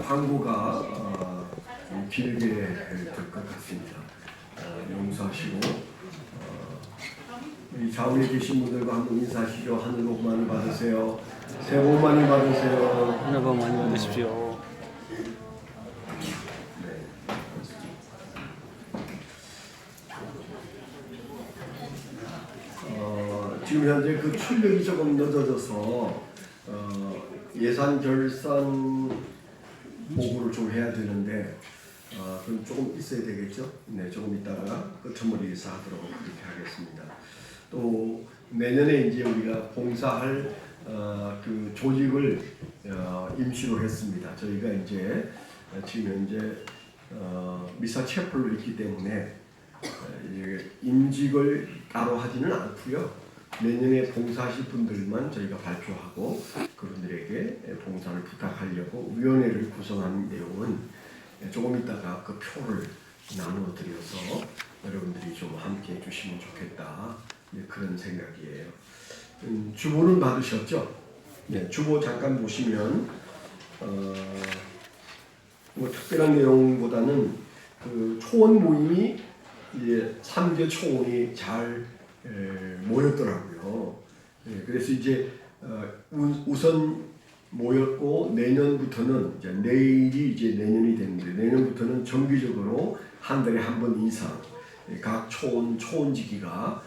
광고가 좀 길게 될 것 같습니다. 용서하시고 이 좌우에 계신 분들과 한번 인사하시죠. 하늘 복 많이 받으세요. 새해 복 많이 받으세요. 하늘 복 많이 받으십시오. 지금 현재 그 출력이 조금 늦어져서 예산 결산 보고를 좀 해야 되는데 그럼 조금 있어야 되겠죠? 네, 조금 있다가 끝머리에서 하도록 그렇게 하겠습니다. 또 내년에 이제 우리가 봉사할 그 조직을 임시로 했습니다. 저희가 이제 지금 현재 미사 채플로 있기 때문에 임직을 따로 하지는 않고요. 내년에 봉사하실 분들만 저희가 발표하고 그분들에게 봉사를 부탁하려고 위원회를 구성한 내용은 조금 있다가 그 표를 나누어 드려서 여러분들이 좀 함께 해주시면 좋겠다. 그런 생각이에요. 주보는 받으셨죠? 네, 주보 잠깐 보시면 뭐 특별한 내용보다는 그 초원 모임이 이제 3개 초원이 잘 모였더라고요. 그래서 이제 우선 모였고 내년부터는 이제 내일이 이제 내년이 되는데 내년부터는 정기적으로 한 달에 한 번 이상 각 초원지기가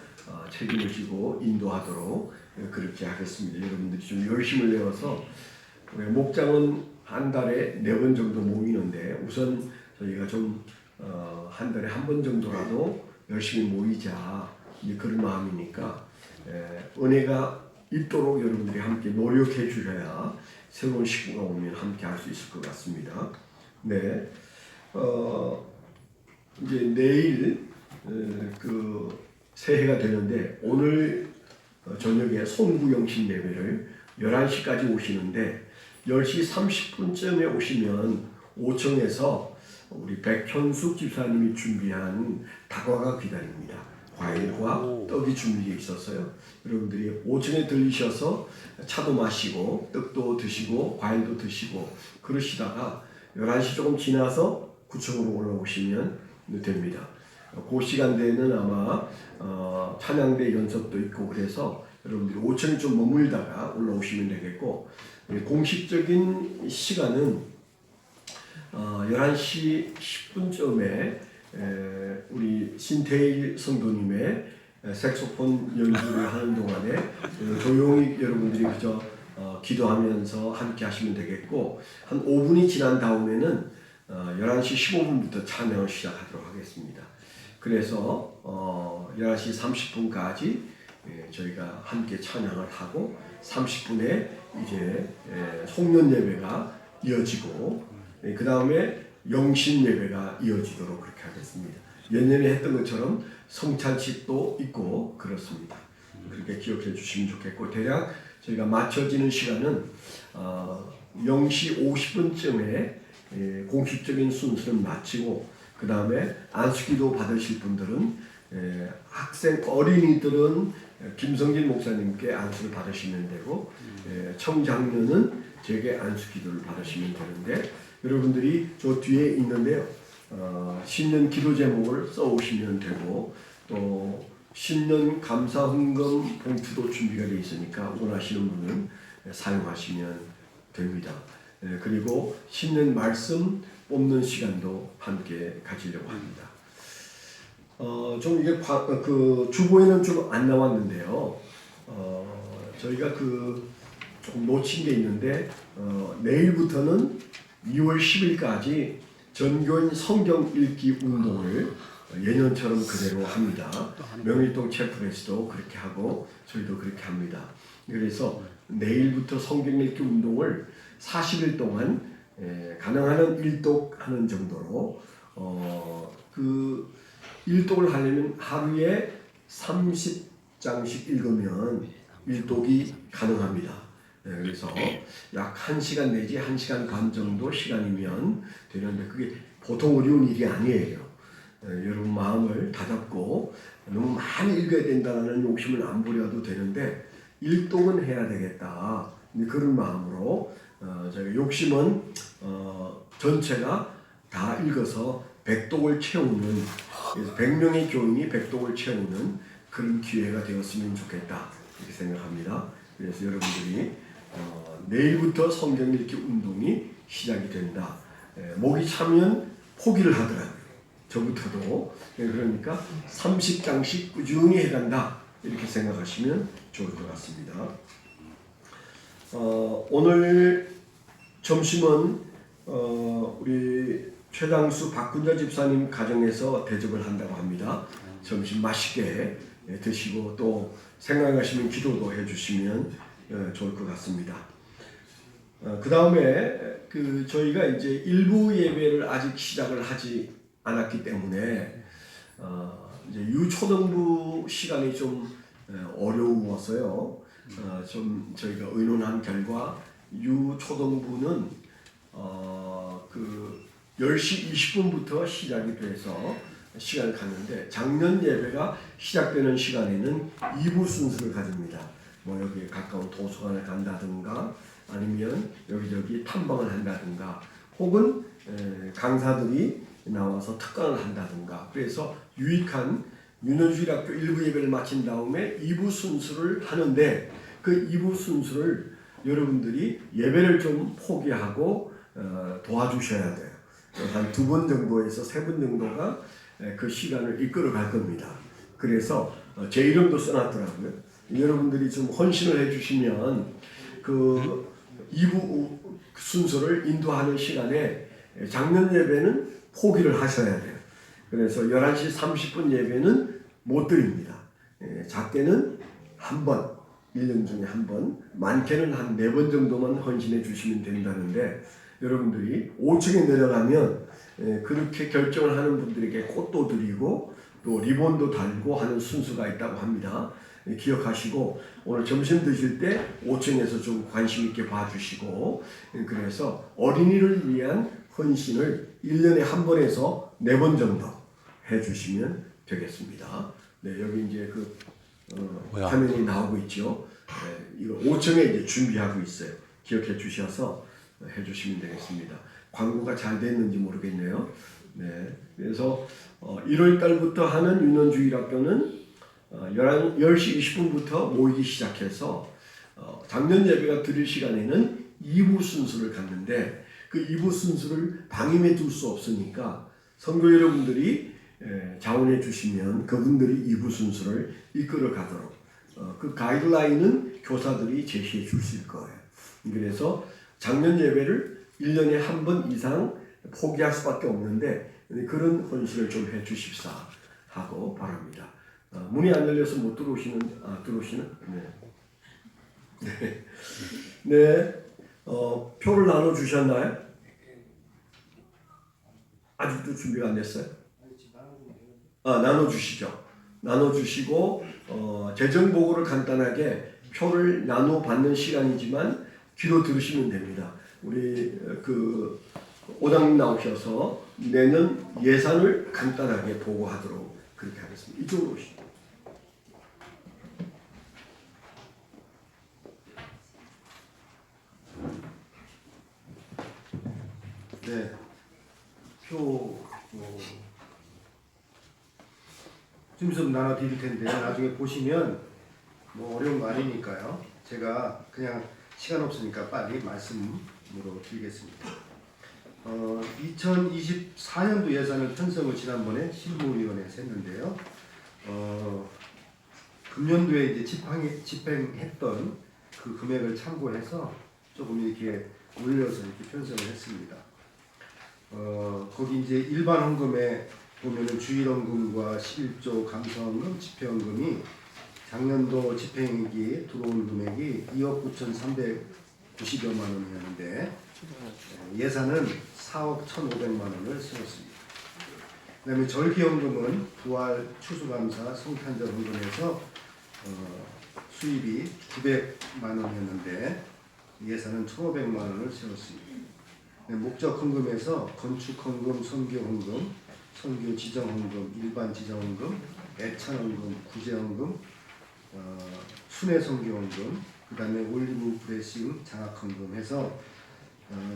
책임을 지고 인도하도록 그렇게 하겠습니다. 여러분들이 좀 열심을 내어서 목장은 한 달에 4번 정도 모이는데 우선 저희가 좀 한 달에 한 번 정도라도 열심히 모이자 그런 마음이니까 은혜가 있도록 여러분들이 함께 노력해 주셔야 새로운 시구가 오면 함께 할 수 있을 것 같습니다. 네, 이제 내일 그 새해가 되는데 오늘 저녁에 손구영신 예배를 11시까지 오시는데 10시 30분쯤에 오시면 5층에서 우리 백현숙 집사님이 준비한 다과가 기다립니다. 과일과 떡이 준비되어 있었어요. 여러분들이 5층에 들리셔서 차도 마시고 떡도 드시고 과일도 드시고 그러시다가 11시 조금 지나서 9층으로 올라오시면 됩니다. 그 시간대에는 아마 찬양대 연습도 있고 그래서 여러분들이 5층에 좀 머물다가 올라오시면 되겠고 공식적인 시간은 11시 10분쯤에 우리 신태일 성도님의 색소폰 연주를 하는 동안에 조용히 여러분들이 그저 기도하면서 함께 하시면 되겠고 한 5분이 지난 다음에는 11시 15분부터 찬양을 시작하도록 하겠습니다. 그래서 11시 30분까지 저희가 함께 찬양을 하고 30분에 이제 송년 예배가 이어지고 그 다음에 영신 예배가 이어지도록 그렇게 하겠습니다. 예년에 했던 것처럼 성찬식도 있고 그렇습니다. 그렇게 기억해 주시면 좋겠고 대략 저희가 맞춰지는 시간은 0시 50분쯤에 공식적인 순서는 마치고 그 다음에 안수기도 받으실 분들은 학생 어린이들은 김성진 목사님께 안수를 받으시면 되고 청장년은 제게 안수기도를 받으시면 되는데 여러분들이 저 뒤에 있는데요. 신년 기도 제목을 써오시면 되고 또 신년 감사 헌금 봉투도 준비가 되어 있으니까 원하시는 분은 사용하시면 됩니다. 그리고 신년 말씀 뽑는 시간도 함께 가지려고 합니다. 좀 이게 그 주보에는 좀 안 나왔는데요. 저희가 그 조금 놓친 게 있는데 내일부터는 2월 10일까지 전교인 성경 읽기 운동을 예년처럼 그대로 합니다. 명일동 채플에서도 그렇게 하고 저희도 그렇게 합니다. 그래서 내일부터 성경 읽기 운동을 40일 동안 가능한 한 일독하는 정도로 그 일독을 하려면 하루에 30장씩 읽으면 일독이 가능합니다. 그래서 약 1시간 내지 1시간 반 정도 시간이면 되는데 그게 보통 어려운 일이 아니에요. 여러분 마음을 다잡고 너무 많이 읽어야 된다는 욕심을 안 부려도 되는데 일독은 해야 되겠다. 그런 마음으로 저희가 욕심은 전체가 다 읽어서 백독을 채우는, 그래서 100명의 교인이 백독을 채우는 그런 기회가 되었으면 좋겠다 이렇게 생각합니다. 그래서 여러분들이 내일부터 성경 읽기 운동이 시작이 된다. 목이 차면 포기를 하더라고요. 저부터도. 그러니까 30장씩 꾸준히 해간다 이렇게 생각하시면 좋을 것 같습니다. 오늘 점심은 우리 최장수 박군자 집사님 가정에서 대접을 한다고 합니다. 점심 맛있게 드시고 또 생각하시면 기도도 해주시면 좋을 것 같습니다. 그 다음에 저희가 이제 일부 예배를 아직 시작을 하지 않았기 때문에 이제 유초등부 시간이 좀 어려웠어요. 좀 저희가 의논한 결과 유초등부는 10시 20분부터 시작이 돼서 시간을 갖는데 작년 예배가 시작되는 시간에는 2부 순서를 가집니다. 뭐 여기 가까운 도서관을 간다든가 아니면 여기저기 탐방을 한다든가 혹은 강사들이 나와서 특강을 한다든가 그래서 유익한 윤원주일학교 1부 예배를 마친 다음에 2부 순서를 하는데 그 2부 순서를 여러분들이 예배를 좀 포기하고 도와주셔야 돼요. 한 2번 정도에서 3번 정도가 그 시간을 이끌어 갈 겁니다. 그래서 제 이름도 써놨더라고요. 여러분들이 좀 헌신을 해주시면 그 2부 순서를 인도하는 시간에 작년 예배는 포기를 하셔야 돼요. 그래서 11시 30분 예배는 못 드립니다. 작게는 한 번, 1년 중에 한 번, 많게는 한 4번 정도만 헌신해 주시면 된다는데 여러분들이 5층에 내려가면 그렇게 결정을 하는 분들에게 꽃도 드리고 또 리본도 달고 하는 순서가 있다고 합니다. 기억하시고 오늘 점심 드실 때 5층에서 좀 관심 있게 봐주시고 그래서 어린이를 위한 헌신을 1년에 한 번에서 4번 정도 해주시면 되겠습니다. 네, 여기 이제 화면이 나오고 있죠. 이거 5층에 이제 준비하고 있어요. 기억해 주셔서 해주시면 되겠습니다. 광고가 잘 됐는지 모르겠네요. 네, 그래서 1월 달부터 하는 윤원주일학교는 10시 20분부터 모이기 시작해서 작년 예배가 드릴 시간에는 2부 순서를 갖는데 그 2부 순서를 방임해 둘 수 없으니까 성도 여러분들이 자원해 주시면 그분들이 2부 순서를 이끌어 가도록 그 가이드라인은 교사들이 제시해 주실 거예요. 그래서 작년 예배를 1년에 한 번 이상 포기할 수밖에 없는데 그런 헌신을 좀 해 주십사 하고 바랍니다. 문이 안 열려서 못 들어오시는 들어오시는? 네. 네. 표를 나눠 주셨나요? 아직도 준비가 안 됐어요? 나눠 주시죠. 나눠 주시고 재정 보고를 간단하게 표를 나눠 받는 시간이지만 귀로 들으시면 됩니다. 우리 오당님 나오셔서 내년 예산을 간단하게 보고하도록 그렇게 하겠습니다. 이쪽으로 오시죠. 네, 좀 나눠 드릴 텐데 나중에 보시면 뭐 어려운 거 아니니까요. 제가 그냥 시간 없으니까 빨리 말씀으로 드리겠습니다. 2024년도 예산을 편성을 지난번에 실무위원회에서 했는데요. 금년도에 이제 집행했던 그 금액을 참고해서 조금 이렇게 올려서 이렇게 편성을 했습니다. 거기 이제 일반 헌금에 보면은 주일헌금과 11조 감사헌금, 집회헌금이 작년도 집행액이 들어온 금액이 2억 9,390여만 원이었는데 예산은 4억 1,500만 원을 세웠습니다. 그 다음에 절기헌금은 부활, 추수감사, 성탄절 헌금에서 수입이 900만 원이었는데 예산은 1,500만 원을 세웠습니다. 목적헌금에서 건축헌금, 선교헌금, 선교 지정헌금, 일반 지정헌금, 애찬헌금, 구제헌금, 순회선교헌금, 그 다음에 올리브 브레싱 장학헌금 해서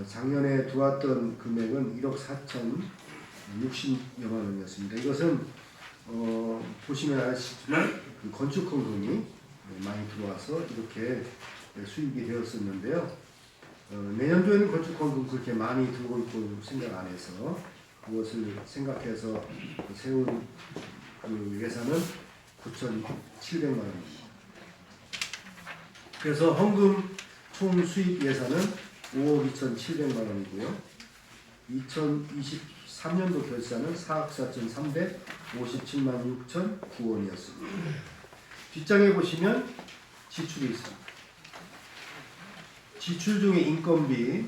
작년에 들어왔던 금액은 1억 4,060여만 원이었습니다. 이것은 보시면 아시지만 그 건축 헌금이 많이 들어와서 이렇게 수입이 되었었는데요. 내년도에는 건축 헌금 그렇게 많이 들어올 걸 생각 안 해서 그것을 생각해서 세운 그 예산은 9,700만 원입니다. 그래서 헌금 총 수입 예산은 5억 2,700만 원이고요. 2023년도 결산은 4억 4,357만 6,009원이었습니다. 뒷장에 보시면 지출이 있습니다. 지출 중에 인건비,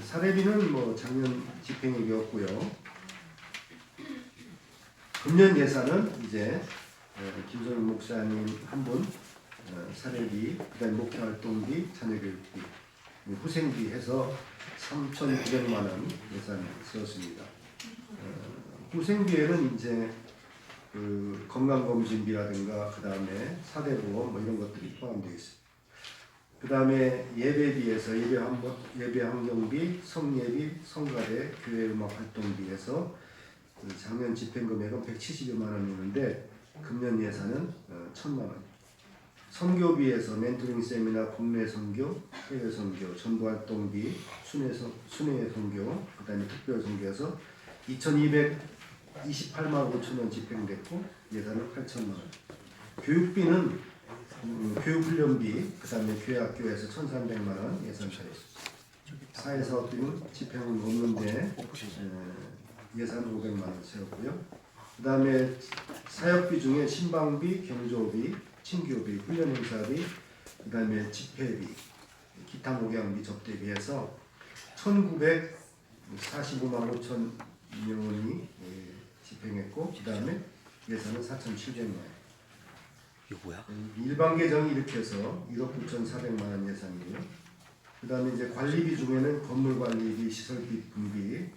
사례비는 뭐 작년 집행액이었고요. 금년 예산은 이제 김성윤 목사님 한 분 사례비, 그다음 목회활동비, 자녀교육비, 후생비 해서 3,900만 원 예산을 쓰었습니다. 후생비에는 이제 그 건강검진비라든가 그 다음에 사대보험 뭐 이런 것들이 포함되어 있습니다. 그 다음에 예배비에서 예배환경비, 성예비, 성가대, 교회음악활동비에서 그 작년 집행금액은 170여만 원이었는데 금년 예산은 1,000만 원. 선교비에서 멘토링 세미나, 국내 선교, 해외 선교, 전도활동비, 순회 선교, 그 다음에 특별 선교에서 2,228만 5천 원 집행됐고 예산은 8천만 원. 교육비는 교육훈련비, 그 다음에 교회학교에서 1,300만 원 예산 차렸습니다. 사회사업비는 집행은 없는데 예산 500만 원 세웠고요. 그 다음에 사역비 중에 신방비, 경조비, 친교비, 훈련행사비, 그 다음에 집회비, 기타 목양비, 접대비해서 1,945만 5천 원이 집행했고 그 다음에 예산은 4,700만 원. 이거 뭐야? 일반 계정이 이렇게 해서 1억 9,400만 원 예산이고요. 그 다음에 이제 관리비 중에는 건물 관리비, 시설비 분비,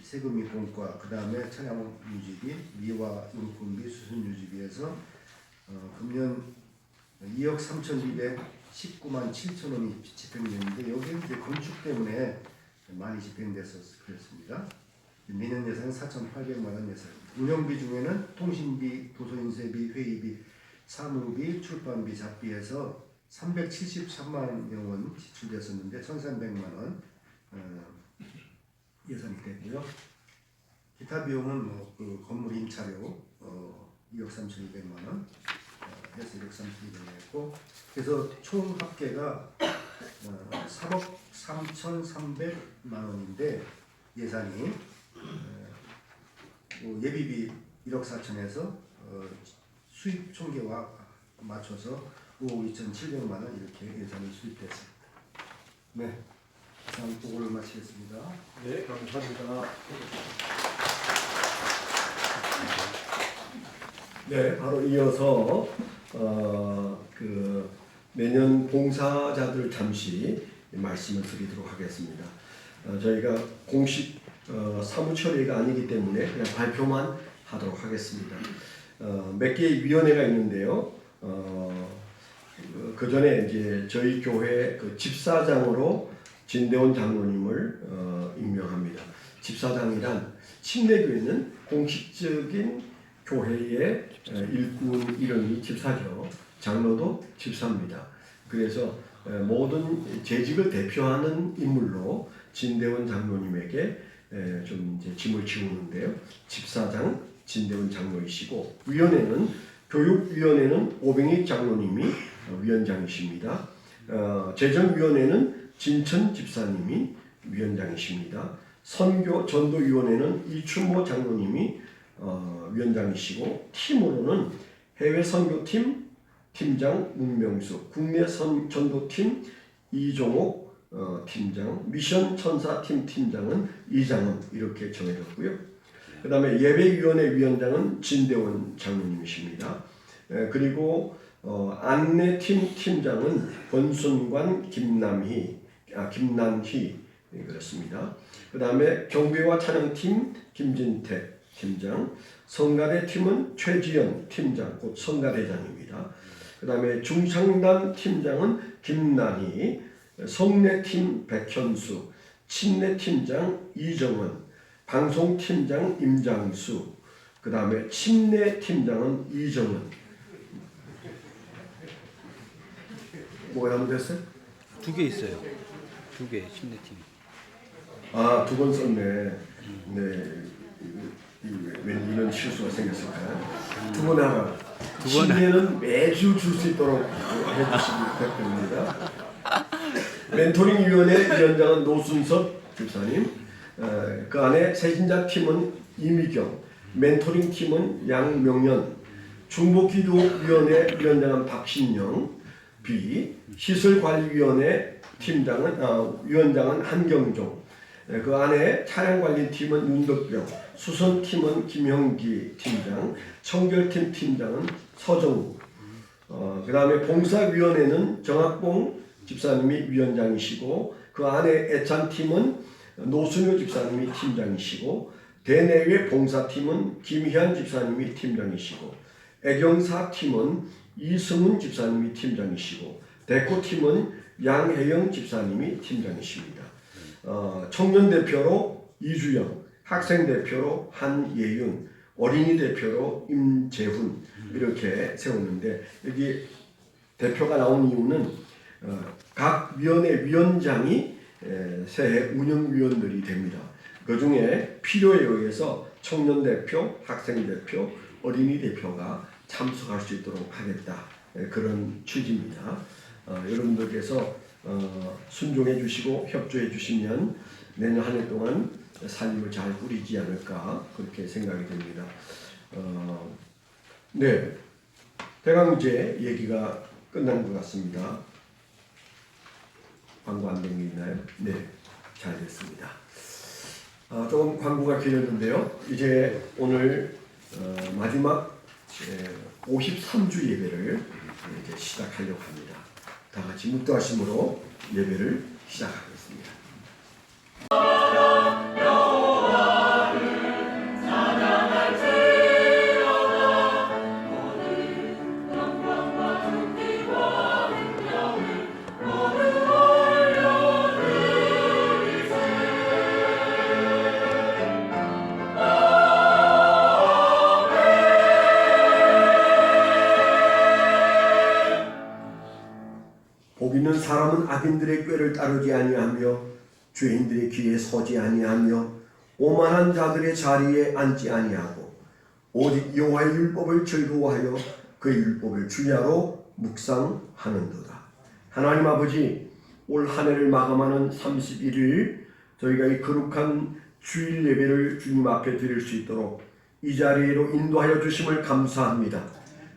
세금 입공과, 그 다음에 차량 유지비, 미화 용품비, 수순 유지비에서 금년 2억 3,219만 7천 원이 집행됐는데 여기 이제 건축 때문에 많이 집행돼서 그랬습니다. 내년 예산은 4,800만 원 예산입니다. 운영비 중에는 통신비, 도서인쇄비, 회의비, 사무비, 출판비, 잡비해서 373만 원 지출됐었는데 1,300만 원 예산이 됐고요. 기타 비용은 그 건물 임차료 2억 3,200만 원 해서 1억 3,200만 했고 그래서 총 합계가 3억 3,300만 원인데 예산이 예비비 1억 4천에서 수입 총계와 맞춰서 5억 2,700만 원 이렇게 예산이 수입됐습니다. 네, 이상 보고를 마치겠습니다. 네, 감사합니다. 네, 바로 이어서 그 매년 봉사자들 잠시 말씀을 드리도록 하겠습니다. 저희가 공식 사무 처리가 아니기 때문에 그냥 발표만 하도록 하겠습니다. 몇 개의 위원회가 있는데요. 그 전에 이제 저희 교회 그 집사장으로 진대원 장로님을 임명합니다. 집사장이란 침례교회는 공식적인 교회의 일꾼 이름이 집사죠. 장로도 집사입니다. 그래서 모든 재직을 대표하는 인물로 진대원 장로님에게 좀 이제 짐을 지우는데요. 집사장 진대원 장로이시고 위원회는 교육위원회는 오병익 장로님이 위원장이십니다. 재정위원회는 진천 집사님이 위원장이십니다. 선교 전도위원회는 이춘모 장로님이 위원장이시고 팀으로는 해외 선교팀 팀장 문명수, 국내 전도팀 이종옥 팀장, 미션 천사팀 팀장은 이장은 이렇게 정해졌고요. 그 다음에 예배위원회 위원장은 진대원 장로님이십니다. 그리고 안내팀 팀장은 권순관 김난희 그렇습니다. 그 다음에 경배와 찬양팀 김진택 팀장, 성가대 팀은 최지연 팀장, 곧 성가대장입니다. 그 다음에 중창단 팀장은 김난희, 성례팀 백현수, 침례팀장 이정원, 방송팀장 임장수, 그 다음에 침례팀장은 이정원. 뭐가 잘못됐어요? 2개 있어요. 2개 침례팀. 아, 2번 썼네. 네. 왜 이런 실수가 생겼을까요? 2번 하라. 침례는 매주 줄 수 있도록 해주시기 부탁드립니다. 멘토링위원회 위원장은 노순섭 집사님, 그 안에 새신자팀은 이미경, 멘토링팀은 양명연, 중보기도위원회 위원장은 박신영, B, 시설관리위원회 위원장은 한경종, 그 안에 차량관리팀은 윤덕병, 수선팀은 김형기 팀장, 청결팀 팀장은 서정우, 그 다음에 봉사위원회는 정학봉 집사님이 위원장이시고, 그 안에 애찬팀은 노순효 집사님이 팀장이시고, 대내외 봉사팀은 김희한 집사님이 팀장이시고, 애경사팀은 이승훈 집사님이 팀장이시고, 대코팀은 양혜영 집사님이 팀장이십니다. 청년 대표로 이주영, 학생 대표로 한예윤, 어린이 대표로 임재훈 이렇게 세웠는데, 여기 대표가 나온 이유는 각 위원회 위원장이 새해 운영위원들이 됩니다. 그 중에 필요에 의해서 청년 대표, 학생 대표, 어린이 대표가 참석할 수 있도록 하겠다, 그런 취지입니다. 여러분들께서 순종해 주시고 협조해 주시면 내년 한 해 동안 살림을 잘 꾸리지 않을까, 그렇게 생각이 됩니다. 네, 대강제 얘기가 끝난 것 같습니다. 광고 안 된 게 있나요? 네, 잘 됐습니다. 조금 광고가 길었는데요. 이제 오늘 마지막 53주 예배를 이제 시작하려고 합니다. 다 같이 묵도하심으로 예배를 시작하겠습니다. 복 있는 사람은 악인들의 꾀를 따르지 아니하며 죄인들의 귀에 서지 아니하며 오만한 자들의 자리에 앉지 아니하고 오직 여호와의 율법을 즐거워하여 그 율법을 주야로 묵상하는도다. 하나님 아버지, 올 한 해를 마감하는 31일 저희가 이 거룩한 주일 예배를 주님 앞에 드릴 수 있도록 이 자리로 인도하여 주심을 감사합니다.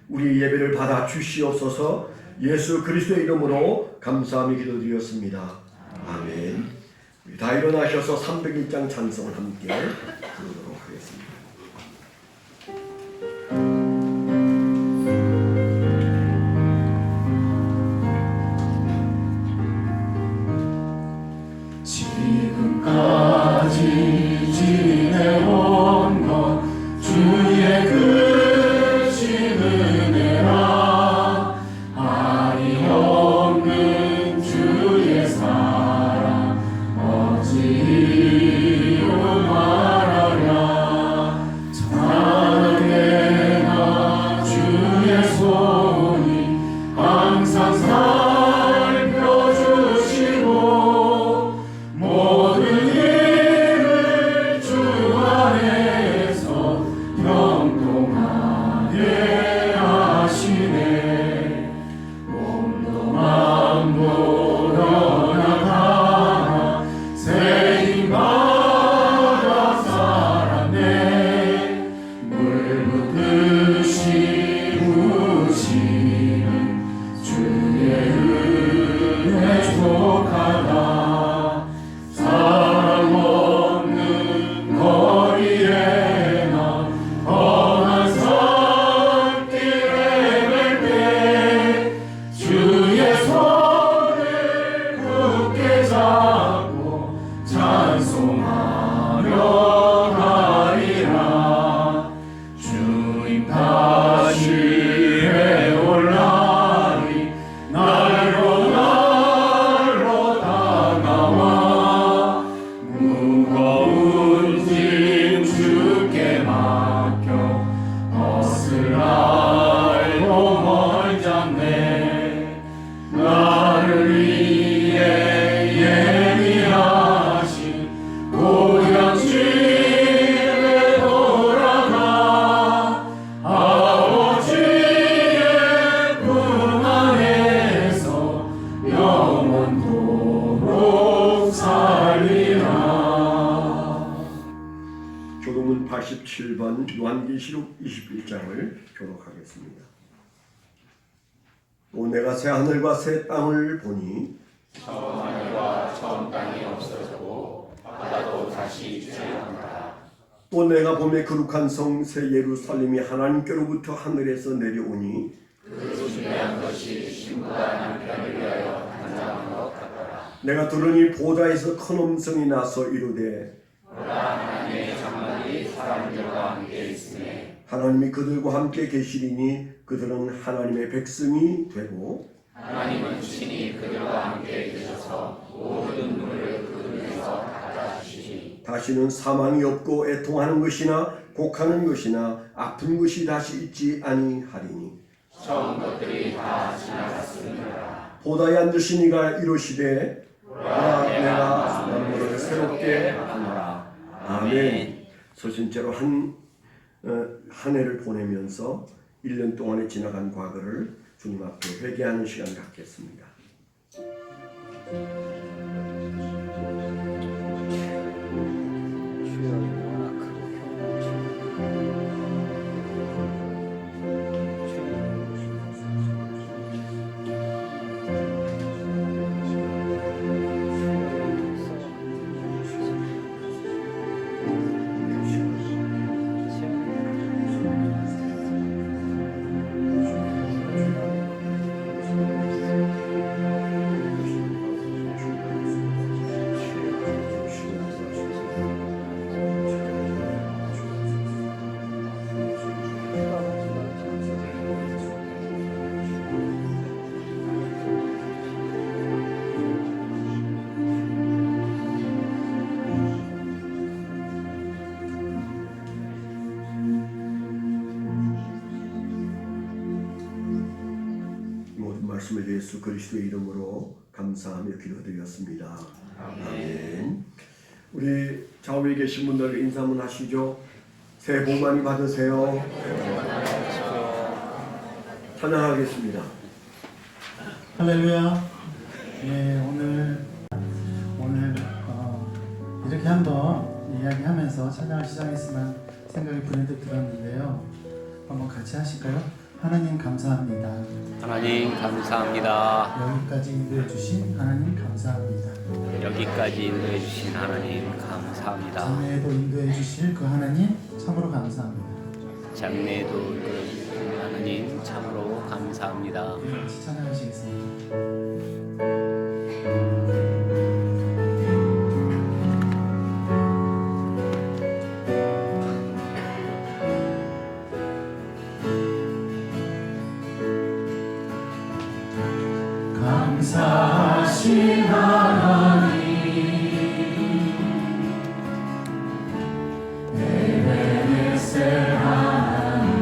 우리 예배를 받아 주시옵소서. 예수 그리스도의 이름으로 감사하며 기도드렸습니다. 아멘. 다 일어나셔서 301장 찬송을 함께 부르도록 하겠습니다. 지금까지 지내온 것 주의 크신 은혜라, 아리 없는 주의 사랑 어찌 말하랴. 지금은 87번 요한계시록 21장을 교독하겠습니다. 또 내가 새 하늘과 새 땅을 보니 처음 하늘과 처음 땅이 없어졌고 바다도 다시 주저앉았다. 또 내가 보매 거룩한 성 새 예루살렘이 하나님께로부터 하늘에서 내려오니 그 중요한 것이 신부가 남편을 위하여 단장한 것 같더라. 내가 들으니 보좌에서 큰 음성이 나서 이르되 보라, 하나님의 장막이 사람들과 함께 있으니 하나님이 그들과 함께 계시리니 그들은 하나님의 백성이 되고 하나님은 친히 그들과 함께 계셔서 모든 눈을 그 눈에서 닦아주시니 다시는 사망이 없고 애통하는 것이나 곡하는 것이나 아픈 것이 다시 있지 아니하리니 처음 것들이 다 지나갔으니라. 보다에 앉으신 이가 이르시되 보라 내가 만물을 새롭게 하노라. 아멘. 서신째로 한 해를 보내면서 1년 동안에 지나간 과거를 주님 앞에 회개하는 시간 갖겠습니다. 말씀을 예수 그리스도의 이름으로 감사하며 기도드렸습니다. 아멘. 우리 좌우에 계신 분들 인사 한번 하시죠. 새해 복 많이 받으세요. 찬양하겠습니다. 할렐루야. 예, 오늘 이렇게 한번 이야기하면서 찬양을 시작했으면 생각이 불현듯 들었는데요. 한번 같이 하실까요? 하나님 감사합니다. 하나님 감사합니다. 여기까지 인도해 주신 하나님 감사합니다. 여기까지 인도해 주신 하나님 감사합니다. 장래에도 인도해 주실 그 하나님 참으로 감사합니다. 장래에도 이끌어 주신 하나님 참으로 감사합니다. 같이 찬양하시겠습니다. 감사하신 하나님, 에베네셀 하나님,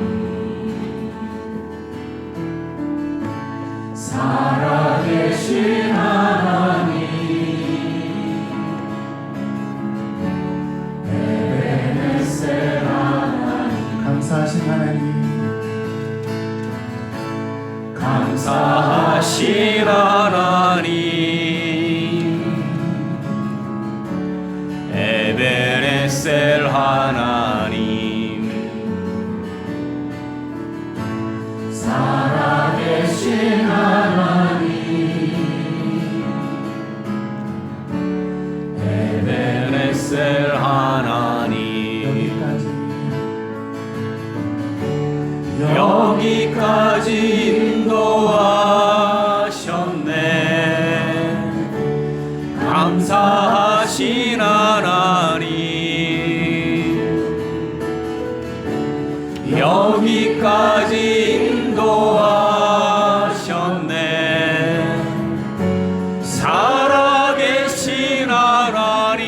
살아계신 하나님, 에베네셀 하나님, 감사하신 하나님, 감사하신 하나님, 에베네셀 하나님, 살아계신 하나님, 에베네셀 하나님, 여기까지 인도하셨네. 감사하신 하나님, 여기까지 인도하셨네. 살아계신 하나님,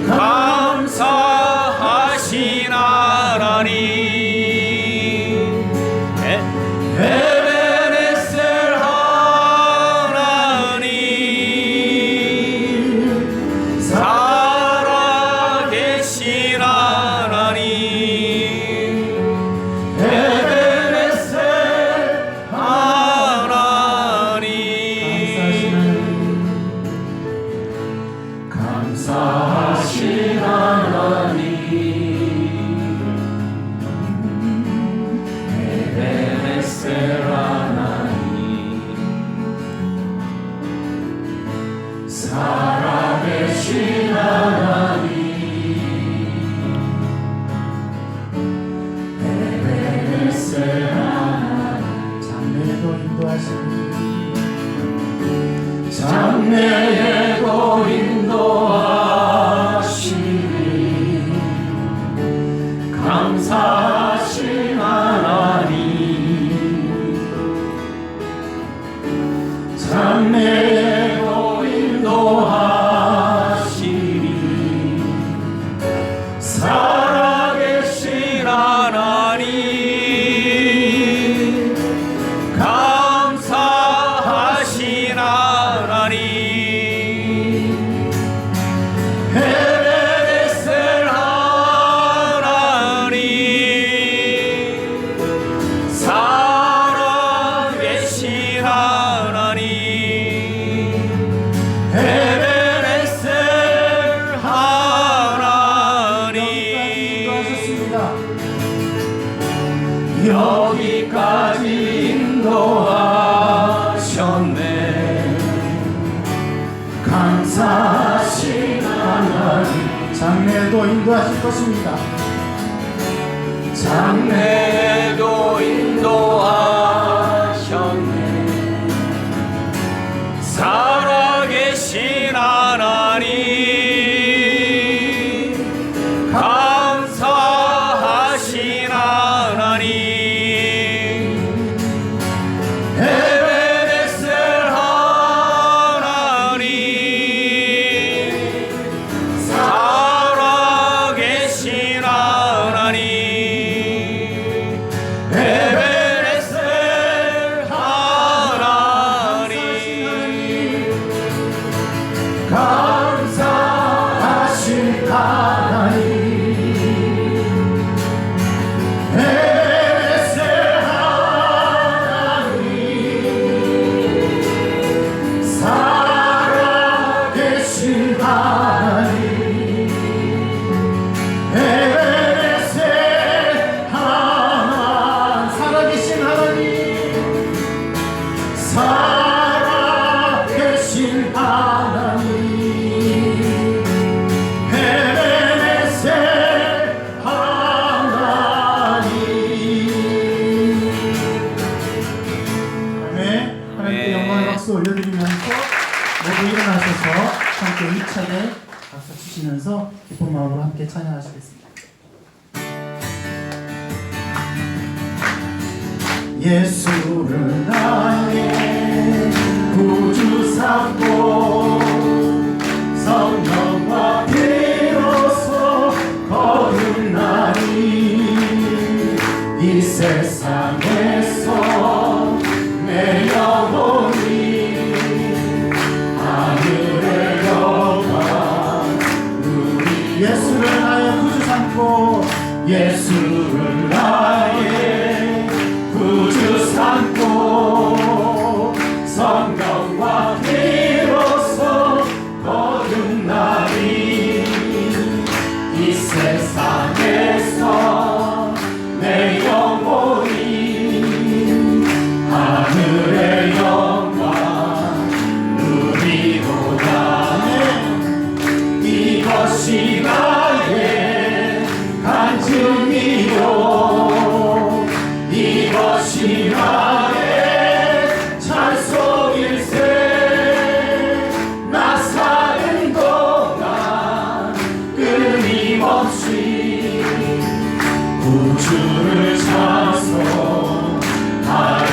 감사하신 하나님, 에베네셀 하나님, 살아계신 하나님, 에베네셀 하나님, 감사하신 감사하신 하나님 에베네셀 하나님 살아계신 하나님 에베네셀 하나님 장래에도 인도하시니 장래에도 인도하시니 감사하신 하나님 장래에도 인도하시니 살아계신 하나님 감사하신 하나님 에베네셀 하나님 살아계신 하나님 에베네셀 하나님 인도하셨습니다. 여기까지 인도하셨네 감사하신 하나님 장래에도 인도하실 것입니다. 장래에도 인도하셨네 살아계신 하나님 감사하신 하나님 에베네셀 하나님 살아계신 하나님 에베네셀 하나님 감사하신 하나님 에베네셀 하나님 살아계신 하나님 에베네셀 하나님 살아계신 하나님 살아계신 하나님 에베네셀 하나님 아멘. 하나님께 영광의 박수 올려드리면서 모두 일어나셔서 함께 힘차게 박수 치시면서 기쁜 마음으로 함께 찬양하시겠습니다. 예수를 나의 구주 삼고 성령과 비로소 거듭나니 이 세상에서 내 영혼이 하늘의 영광 누리 예수를 나의 구주 삼고 예수를 나의 구주 삼고 성령과 비로소 거듭나니 이 세상에서 내 영혼이 하늘의 영광 누리로다 이것이 나의 간증이요 이것이 나의 찬송일세 나 사는 동안 끊임없이 구주를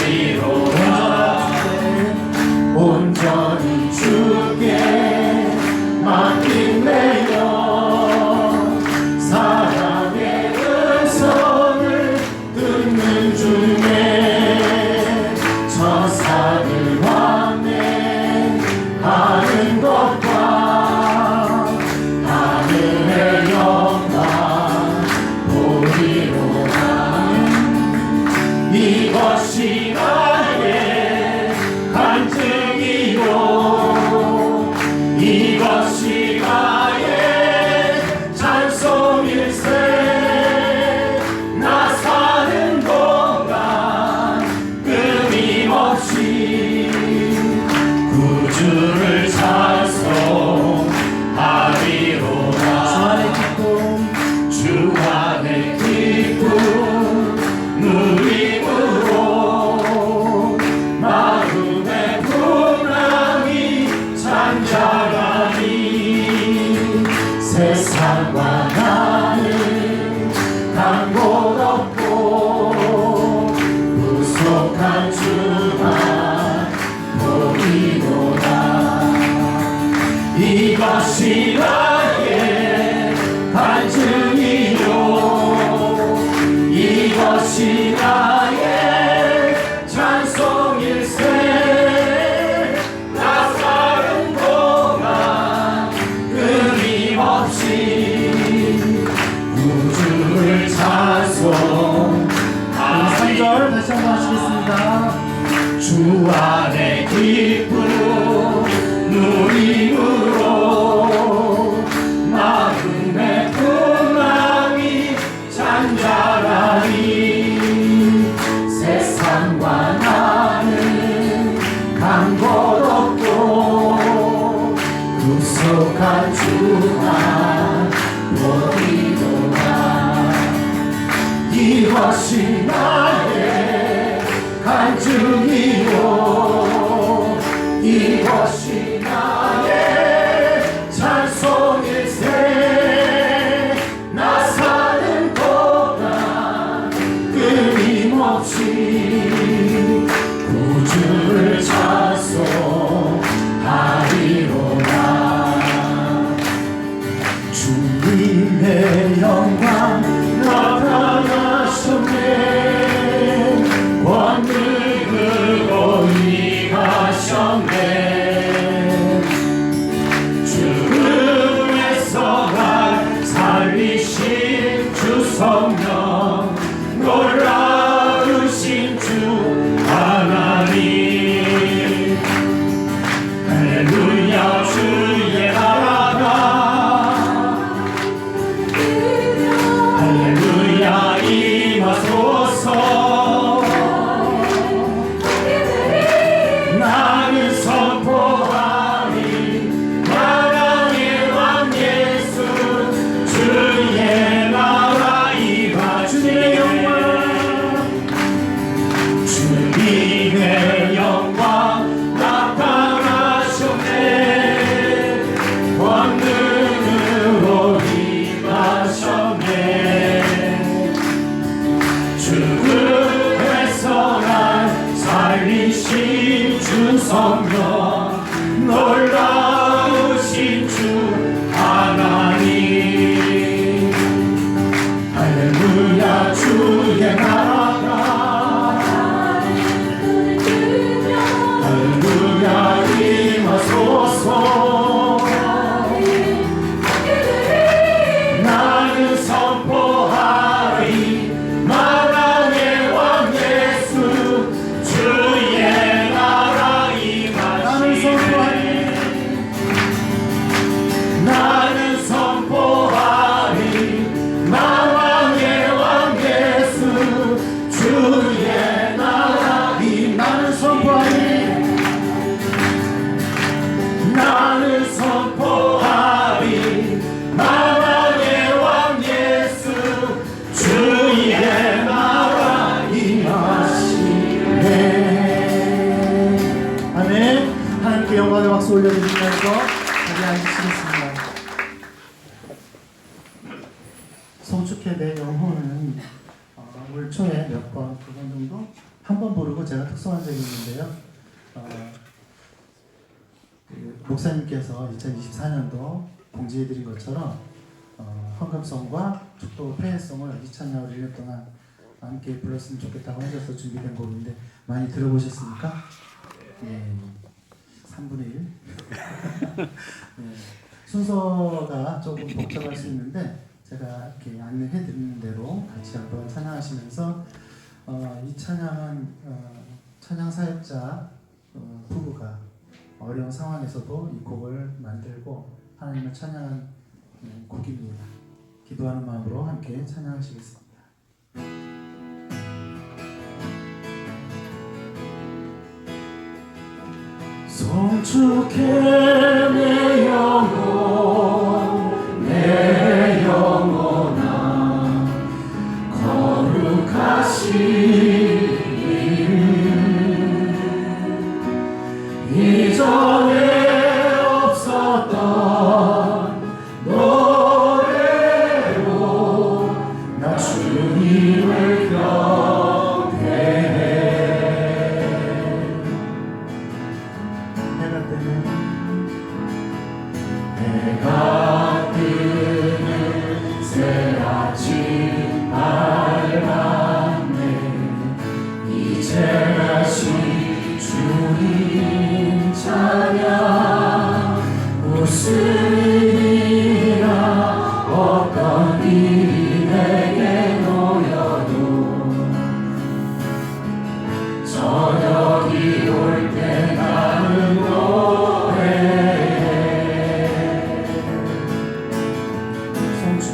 찬송하리로다 온전히 주께 맡긴 내 영혼 세상과 나는 간 곳 없고 부족한 주만 보이노라. 이것이 나의 간증이요 이것이 나의 찬송일세. 나 사는 동안 끊임없이 구주를 찬송하리. 3절 다시 한번 하시겠습니다. 주 안에 기쁨 누림으로 마음의 풍랑이 잔잔하니 세상과 나는 간 곳 없고 구속한 주만 보이노라. 이것이 나의 간증이요 이것이 나의 찬송일세. 나 사는 동안 끊임없이 구주를 찬송하리로라. 주님의 영광 나타나셨네. 권능으로 임하셨네. 죽음에서 날 살리신 주 성령 놀라우신 주 하나님. 할렐루야 주의 나라가 할렐루야 임하소서. 나는 선포하리 나라의 왕 예수 주의 나라 임하. 주님의 영광 주님의 영광 나타나셨네. 권능으로 임하셨네. 죽음에서 날 살리신 주 성령 놀라우신 주 하나님. 할렐루야 주의 나라가 할렐루야 임하소서. 나는 선포하리 나라의 왕 예수 주의 나라 임하시네. 나는 선포하리 나라의 왕 예수 주의 나라 임. 나는 선포하리 나는 선포하리 나라의 왕 예수 주의 나라 임하시네. 아멘. 하나님께 영광의 박수 올려드리면서 자리에 앉으시겠습니다. 송축해 내 영혼은 올 초에 몇 번, 두 번 정도? 한 번 부르고 제가 특송한 적이 있는데요. 그 목사님께서 2024년도 공지해드린 것처럼 헌금송과 축도 폐회송을 이찬야를 1년 동안 함께 불렀으면 좋겠다고 하셔서 준비된 곡인데 많이 들어보셨습니까? 예, 3분의 1. 예, 순서가 조금 복잡할 수 있는데 제가 이렇게 안내해드리는 대로 같이 한번 찬양하시면서 이 찬양은 찬양 사역자 부부가 어려운 상황에서도 이 곡을 만들고 하나님을 찬양한 곡입니다. 기도하는 마음으로 함께 찬양하시겠습니다. 송축해 내 영혼 내 영혼아 거룩하신 이전에 없었던 너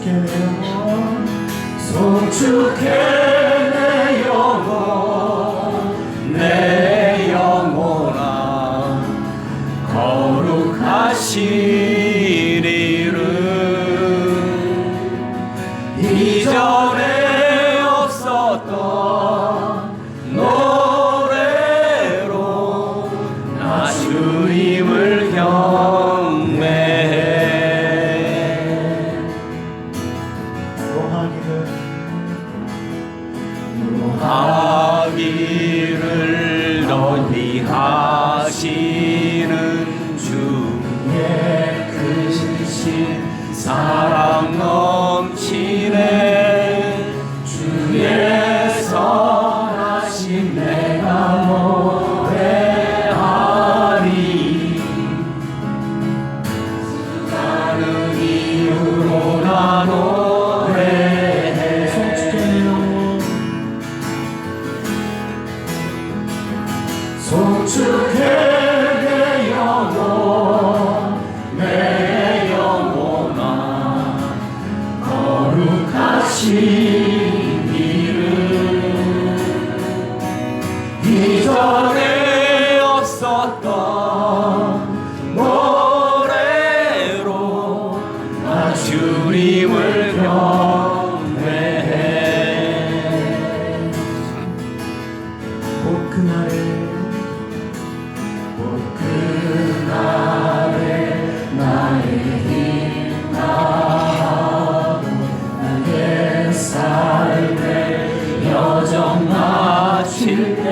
송축해 내 영혼 송축해 내 영혼 내 영혼아 거룩하신 이름 이전에 없었던 노래로 나 주님을 경배해 노하기를 널리 하시는 주의 크신 사랑 넘치네 주의 선하심 내가 노래하리 수많은 이유로 나 노래해 송축해 내 영혼 내 영혼아 거룩하신 이름 이전에 없었던 노래로 나 주님을 경배해 곧 그날에 나의 힘 다하고 나의 삶의 여정 마칠 때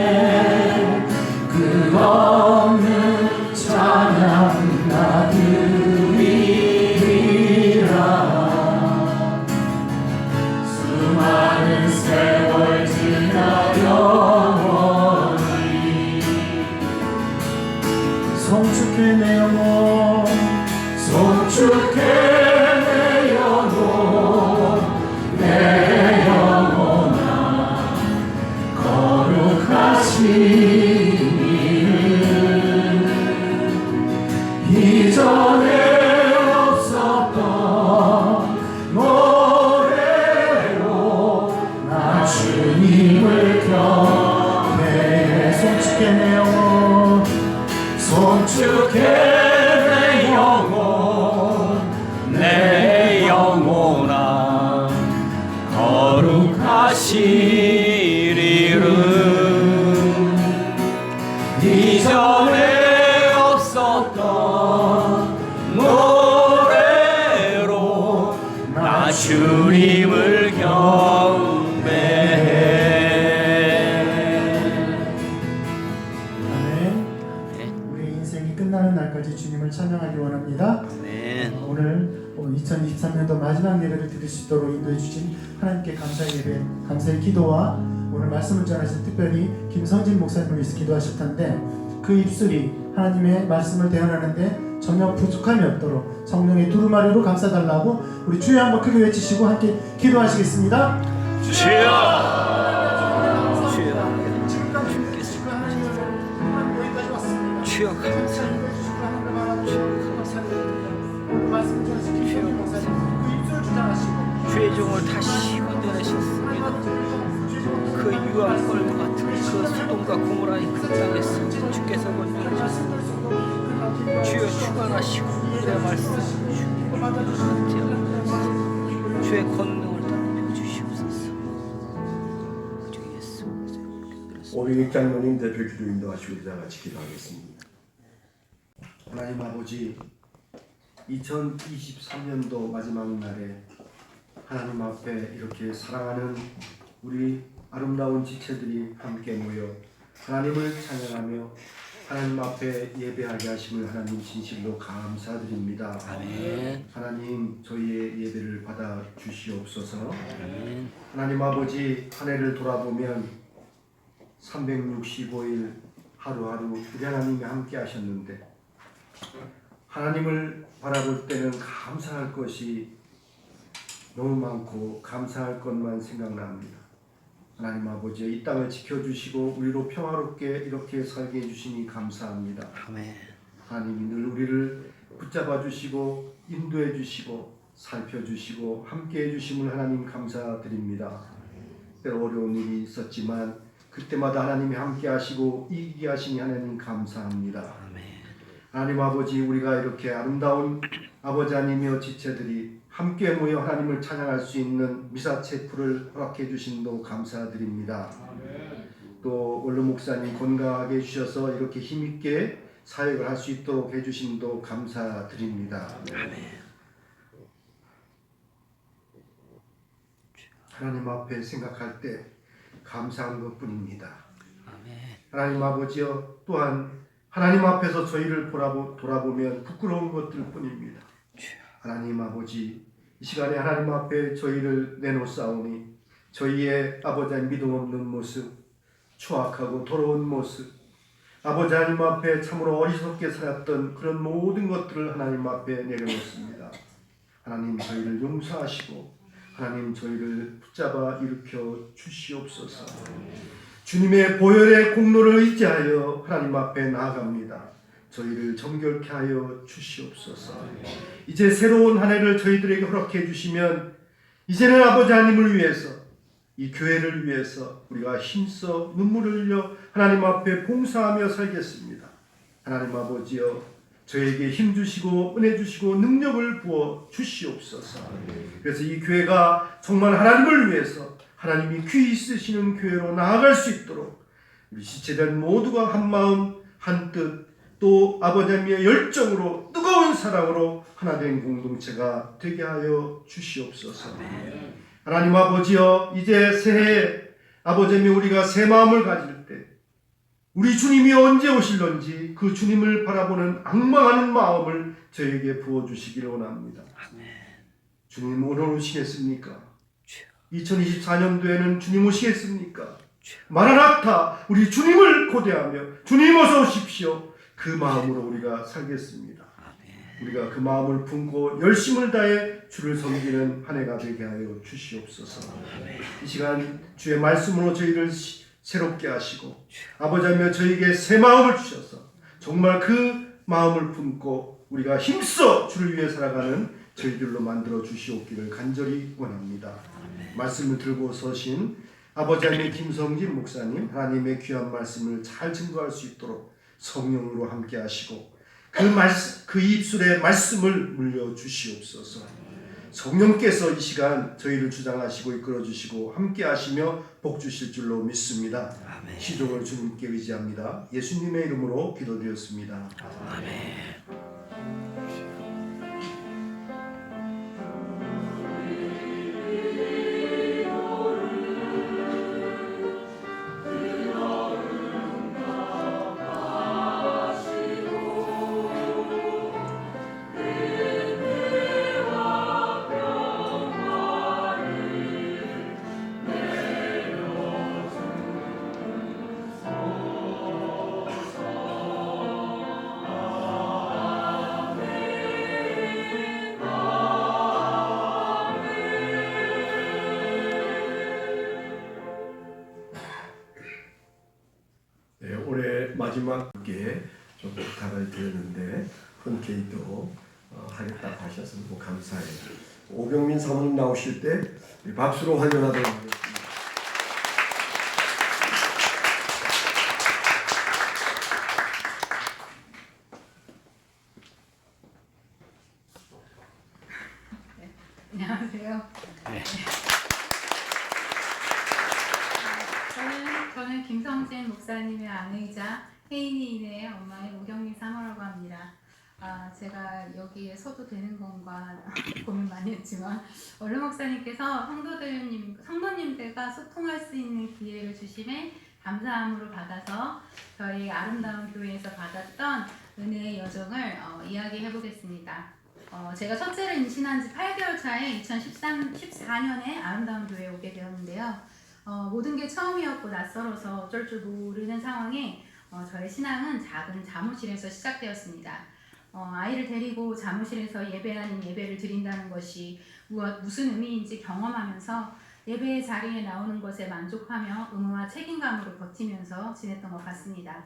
그 없는 찬양 나 드리리라 수많은 세월 지나 영원히 송축해 내 영혼 송축해 내 영혼 내 영혼아 거룩하신 이름 이전에 없었던 노래로 나 주님을 경배해 송축해 내 영혼 송축해 내 영혼 내 영혼아 거룩하신 이름 이전에 없었던 노래로 나 주님을 경배해 아멘. 우리의 인생이 끝나는 날까지 주님을 찬양하기 원합니다. 오늘 2023년도 마지막 예배를 드릴 수 있도록 인도해 주신 하나님께 감사의 예배, 감사의 기도와 오늘 말씀을 전하신 특별히 김성진 목사님을 위해서 기도하실 텐데 그 입술이 하나님의 말씀을 대언하는데 전혀 부족함이 없도록 성령의 두루마리로 감싸달라고 우리 주여 한번 크게 외치시고 함께 기도하시겠습니다. 주여 주의 종을 다시 건져내셨습니다. 그 유황벌과 같은 그 소돔과 고모라의 그 땅에서 주께서 건져내셨습니다. 주여 주관하시고 주의 말씀 주의 권능을 더럽혀 주시옵소서. 주 예수 오병익 장로님 대표 기도 인도하시고 우리 다 같이 기도하겠습니다. 하나님 아버지 2023년도 마지막 날에 하나님 앞에 이렇게 사랑하는 우리 아름다운 지체들이 함께 모여 하나님을 찬양하며 하나님 앞에 예배하게 하심을 하나님 진실로 감사드립니다. 아멘. 하나님 저희의 예배를 받아 주시옵소서. 아멘. 하나님 아버지 한 해를 돌아보면 365일 하루하루 우리 하나님이 함께 하셨는데 하나님을 바라볼 때는 감사할 것이 너무 많고 감사할 것만 생각납니다. 하나님 아버지 이 땅을 지켜주시고 우리로 평화롭게 이렇게 살게 해주시니 감사합니다. 아멘. 하나님이 늘 우리를 붙잡아 주시고 인도해 주시고 살펴주시고 함께해 주심을 하나님 감사드립니다. 때로 어려운 일이 있었지만 그때마다 하나님이 함께 하시고 이기게 하시니 하나님 감사합니다. 하나님 아버지, 우리가 이렇게 아름다운 아버지 하나님이여 지체들이 함께 모여 하나님을 찬양할 수 있는 미사체프를 허락해 주심도 감사드립니다. 또 원로 목사님 건강하게 해주셔서 이렇게 힘있게 사역을 할 수 있도록 해주심도 감사드립니다. 하나님 앞에 생각할 때 감사한 것뿐입니다. 하나님 아버지여, 또한 하나님 앞에서 저희를 돌아보면 부끄러운 것들 뿐입니다. 하나님 아버지, 이 시간에 하나님 앞에 저희를 내놓사오니 저희의 아버지 믿음 없는 모습, 추악하고 더러운 모습, 아버지 하나님 앞에 참으로 어리석게 살았던 그런 모든 것들을 하나님 앞에 내려놓습니다. 하나님 저희를 용서하시고 하나님 저희를 붙잡아 일으켜 주시옵소서. 주님의 보혈의 공로를 의지하여 하나님 앞에 나아갑니다. 저희를 정결케 하여 주시옵소서. 이제 새로운 한 해를 저희들에게 허락해 주시면 이제는 아버지 하나님을 위해서, 이 교회를 위해서 우리가 힘써 눈물을 흘려 하나님 앞에 봉사하며 살겠습니다. 하나님 아버지여, 저에게 힘 주시고 은혜 주시고 능력을 부어 주시옵소서. 그래서 이 교회가 정말 하나님을 위해서 하나님이 귀히 쓰시는 교회로 나아갈 수 있도록 우리 지체들 모두가 한 마음 한 뜻, 또 아버지 하나님의 열정으로 뜨거운 사랑으로 하나된 공동체가 되게 하여 주시옵소서. 하나님 아버지여, 이제 새해 아버지 하나님 우리가 새 마음을 가질 때 우리 주님이 언제 오실런지 그 주님을 바라보는 앙망하는 마음을 저에게 부어주시기를 원합니다. 주님 오늘 오시겠습니까? 2024년도에는 주님 오시겠습니까? 마라나타, 우리 주님을 고대하며 주님 어서 오십시오, 그 마음으로 우리가 살겠습니다. 우리가 그 마음을 품고 열심을 다해 주를 섬기는 한 해가 되게 하여 주시옵소서. 이 시간 주의 말씀으로 저희를 새롭게 하시고 아버지며 저에게 새 마음을 주셔서 정말 그 마음을 품고 우리가 힘써 주를 위해 살아가는 저희들로 만들어 주시옵기를 간절히 원합니다. 말씀을 들고 서신 아버지 하나님 김성진 목사님, 하나님의 귀한 말씀을 잘 증거할 수 있도록 성령으로 함께 하시고 그 입술에 말씀을 물려 주시옵소서. 성령께서 이 시간 저희를 주장하시고 이끌어 주시고 함께 하시며 복 주실 줄로 믿습니다. 시종을 주님께 의지합니다. 예수님의 이름으로 기도드렸습니다. 아멘. 네, 올해 마지막에 좀 부탁을 드렸는데 흔쾌히 또 하겠다고 하셔서 너무 감사해요. 오경민 사모님 나오실 때 박수로 환영하도록 하겠습니다. 안녕하세요. 네. 저는 김성진 목사님의 아내이자 혜인이의 엄마의 오경민 사모라고 합니다. 제가 여기에 서도 되는 건가 고민 많이 했지만 원로 목사님께서 성도님들과 소통할 수 있는 기회를 주심에 감사함으로 받아서 저희 아름다운 교회에서 받았던 은혜의 여정을 이야기해 보겠습니다. 제가 첫째를 임신한 지 8개월 차에 2014년에 아름다운 교회에 오게 되었는데요. 모든 게 처음이었고 낯설어서 어쩔 줄 모르는 상황에 저의 신앙은 작은 사무실에서 시작되었습니다. 아이를 데리고 사무실에서 예배 아닌 예배를 드린다는 것이 무슨 의미인지 경험하면서 예배의 자리에 나오는 것에 만족하며 의무와 책임감으로 버티면서 지냈던 것 같습니다.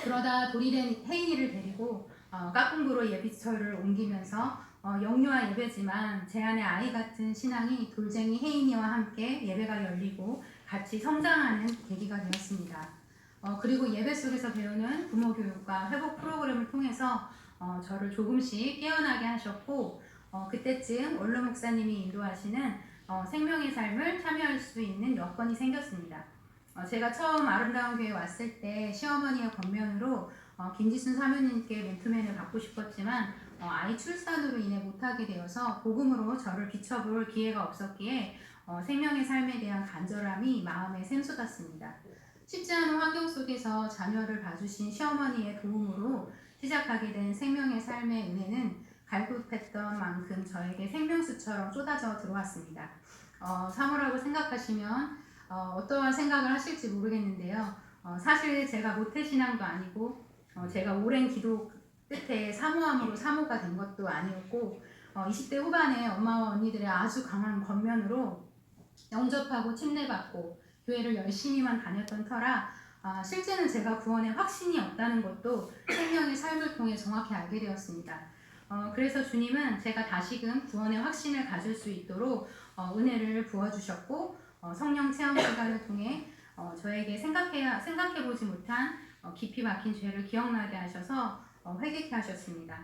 그러다 돌이 된 혜인이를 데리고 까꿍구로 예비처를 옮기면서 영유아 예배지만 제 안에 아이 같은 신앙이 돌쟁이 혜인이와 함께 예배가 열리고 같이 성장하는 계기가 되었습니다. 그리고 예배 속에서 배우는 부모 교육과 회복 프로그램을 통해서 저를 조금씩 깨어나게 하셨고 그때쯤 원로 목사님이 인도하시는 생명의 삶을 참여할 수 있는 여건이 생겼습니다. 제가 처음 아름다운 교회에 왔을 때 시어머니의 권면으로 김지순 사모님께 맨투맨을 받고 싶었지만 아이 출산으로 인해 못하게 되어서 복음으로 저를 비춰볼 기회가 없었기에 생명의 삶에 대한 간절함이 마음에 샘솟았습니다. 쉽지 않은 환경 속에서 자녀를 봐주신 시어머니의 도움으로 시작하게 된 생명의 삶의 은혜는 갈급했던 만큼 저에게 생명수처럼 쏟아져 들어왔습니다. 사모라고 생각하시면 어떠한 생각을 하실지 모르겠는데요. 사실 제가 모태신앙도 아니고 제가 오랜 기도 끝에 사모함으로 사모가 된 것도 아니었고 20대 후반에 엄마와 언니들의 아주 강한 권면으로 영접하고 침례받고 교회를 열심히만 다녔던 터라 실제는 제가 구원에 확신이 없다는 것도 생명의 삶을 통해 정확히 알게 되었습니다. 그래서 주님은 제가 다시금 구원의 확신을 가질 수 있도록 은혜를 부어주셨고 성령 체험 시간을 통해 저에게 생각해보지 못한 깊이 박힌 죄를 기억나게 하셔서 회개케 하셨습니다.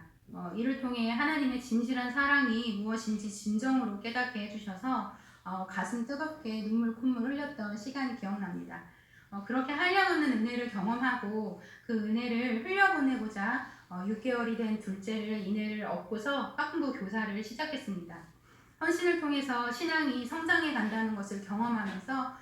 이를 통해 하나님의 진실한 사랑이 무엇인지 진정으로 깨닫게 해주셔서 가슴 뜨겁게 눈물 콧물 흘렸던 시간이 기억납니다. 그렇게 한량없는 은혜를 경험하고 그 은혜를 흘려보내고자 6개월이 된 둘째를 인혜를 얻고서 학부모 교사를 시작했습니다. 헌신을 통해서 신앙이 성장해 간다는 것을 경험하면서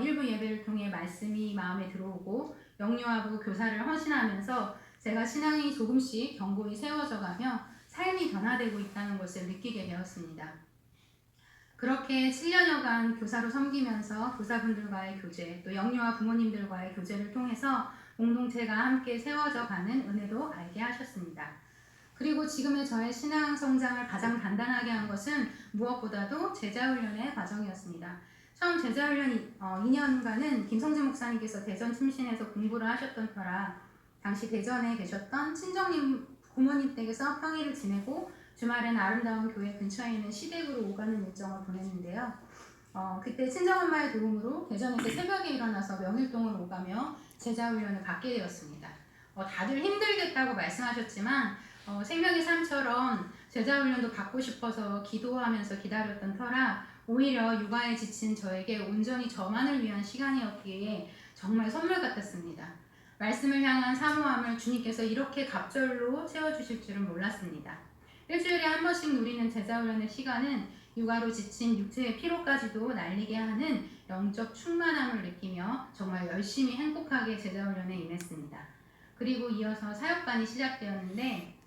일부 예배를 통해 말씀이 마음에 들어오고 영유아부 교사를 헌신하면서 제가 신앙이 조금씩 견고히 세워져 가며 삶이 변화되고 있다는 것을 느끼게 되었습니다. 그렇게 7년여간 교사로 섬기면서 교사분들과의 교제, 또 영유아 부모님들과의 교제를 통해서 공동체가 함께 세워져 가는 은혜도 알게 하셨습니다. 그리고 지금의 저의 신앙 성장을 가장 단단하게 한 것은 무엇보다도 제자훈련의 과정이었습니다. 처음 제자훈련 2년간은 김성진 목사님께서 대전 침신에서 공부를 하셨던 터라 당시 대전에 계셨던 친정님 부모님 댁에서 평일을 지내고 주말엔 아름다운 교회 근처에 있는 시댁으로 오가는 일정을 보냈는데요. 그때 친정엄마의 도움으로 대전에서 새벽에 일어나서 명일동을 오가며 제자훈련을 받게 되었습니다. 다들 힘들겠다고 말씀하셨지만 생명의 삶처럼 제자훈련도 받고 싶어서 기도하면서 기다렸던 터라 오히려 육아에 지친 저에게 온전히 저만을 위한 시간이었기에 정말 선물 같았습니다. 말씀을 향한 사모함을 주님께서 이렇게 갑절로 세워주실 줄은 몰랐습니다. 일주일에 한 번씩 누리는 제자훈련의 시간은 육아로 지친 육체의 피로까지도 날리게 하는 영적 충만함을 느끼며 정말 열심히 행복하게 제자훈련에 임했습니다. 그리고 이어서 사역반이 시작되었는데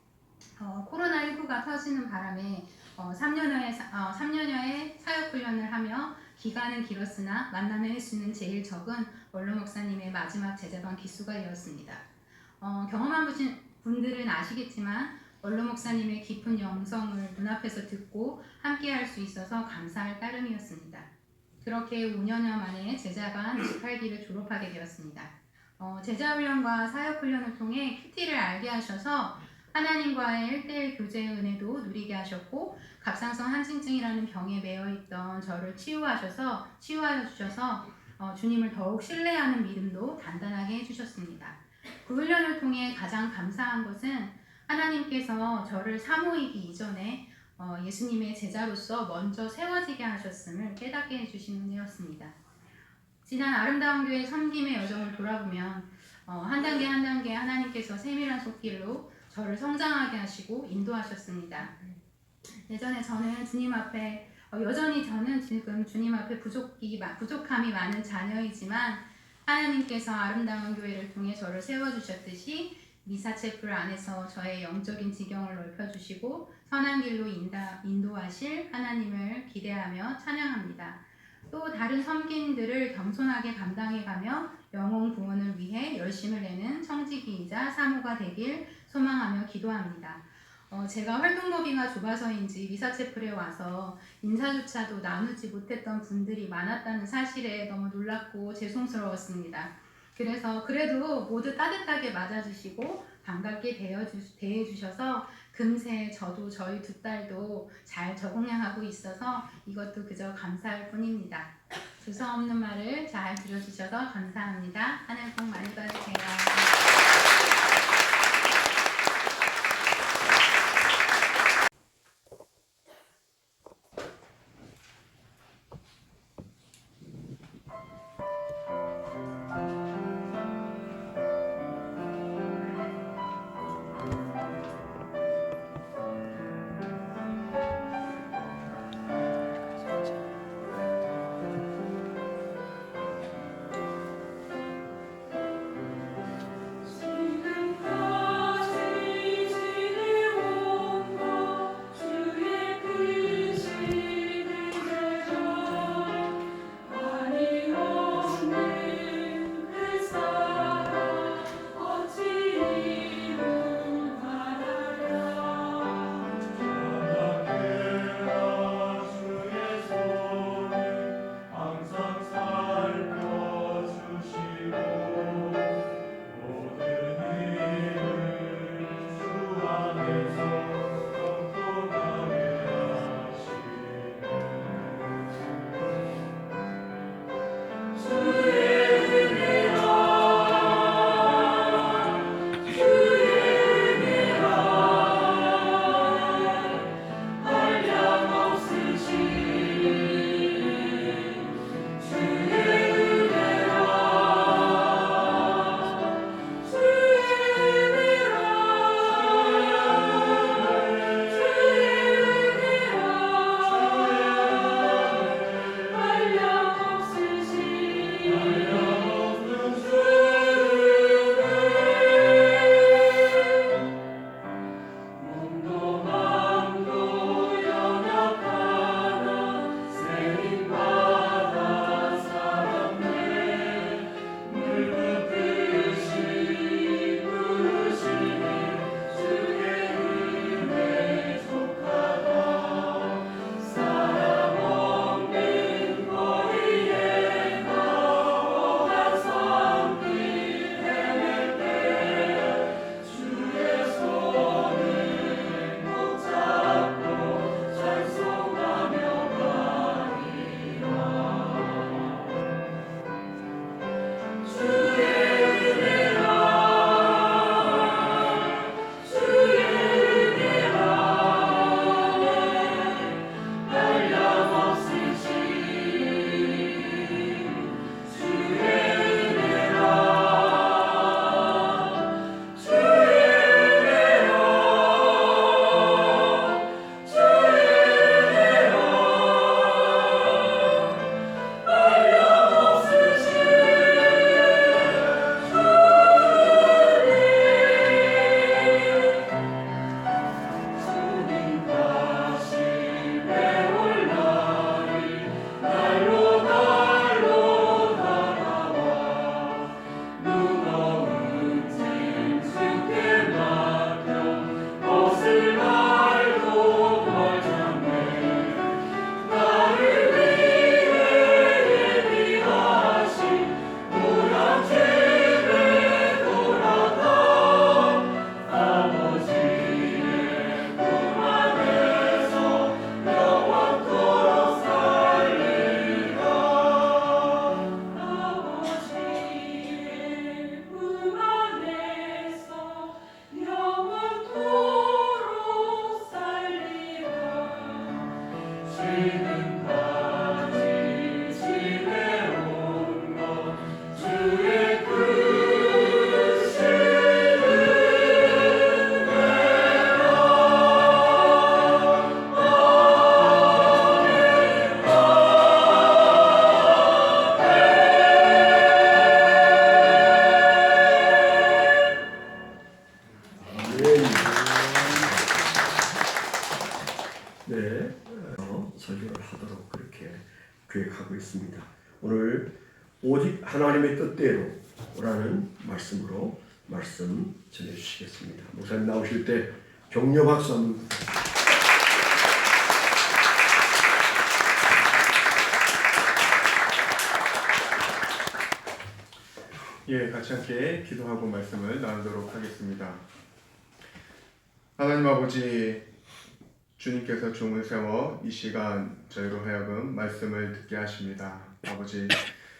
코로나19가 터지는 바람에 3년여의 사역훈련을 하며 기간은 길었으나 만남의 횟수는 제일 적은 원로 목사님의 마지막 제자반 기수가 되었습니다. 경험한 분들은 아시겠지만 원로 목사님의 깊은 영성을 눈앞에서 듣고 함께할 수 있어서 감사할 따름이었습니다. 그렇게 5년여 만에 제자반 28기를 졸업하게 되었습니다. 제자훈련과 사역훈련을 통해 큐티를 알게 하셔서 하나님과의 1:1 교제의 은혜도 누리게 하셨고 갑상선 한증증이라는 병에 매여있던 저를 치유하여 주셔서 주님을 더욱 신뢰하는 믿음도 단단하게 해주셨습니다. 그 훈련을 통해 가장 감사한 것은 하나님께서 저를 사모이기 이전에 예수님의 제자로서 먼저 세워지게 하셨음을 깨닫게 해주신 은혜였습니다. 지난 아름다운 교회 섬김의 여정을 돌아보면 한 단계 한 단계 하나님께서 세밀한 손길로 저를 성장하게 하시고 인도하셨습니다. 예전에 저는 주님 앞에 여전히 저는 지금 주님 앞에 부족함이 많은 자녀이지만 하나님께서 아름다운 교회를 통해 저를 세워주셨듯이 미사체플 안에서 저의 영적인 지경을 넓혀주시고 선한 길로 인도하실 하나님을 기대하며 찬양합니다. 또 다른 섬김들을 겸손하게 감당해가며 영혼 구원을 위해 열심을 내는 청지기이자 사모가 되길 소망하며 기도합니다. 제가 활동범위가 좁아서인지 미사체플에 와서 인사조차도 나누지 못했던 분들이 많았다는 사실에 너무 놀랍고 죄송스러웠습니다. 그래서 그래도 모두 따뜻하게 맞아주시고 반갑게 대해주셔서 금세 저도 저희 두 딸도 잘 적응하고 있어서 이것도 그저 감사할 뿐입니다. 두서 없는 말을 잘 들어주셔서 감사합니다. 하늘 복 많이 받으세요. 설교를 하도록 그렇게 계획하고 있습니다. 오늘 오직 하나님의 뜻대로라는 말씀으로 말씀 전해주시겠습니다. 목사님 나오실 때 격려 박수 한번. 예, 같이 함께 기도하고 말씀을 나누도록 하겠습니다. 하나님 아버지, 주님께서 종을 세워 이 시간 저희로 하여금 말씀을 듣게 하십니다. 아버지,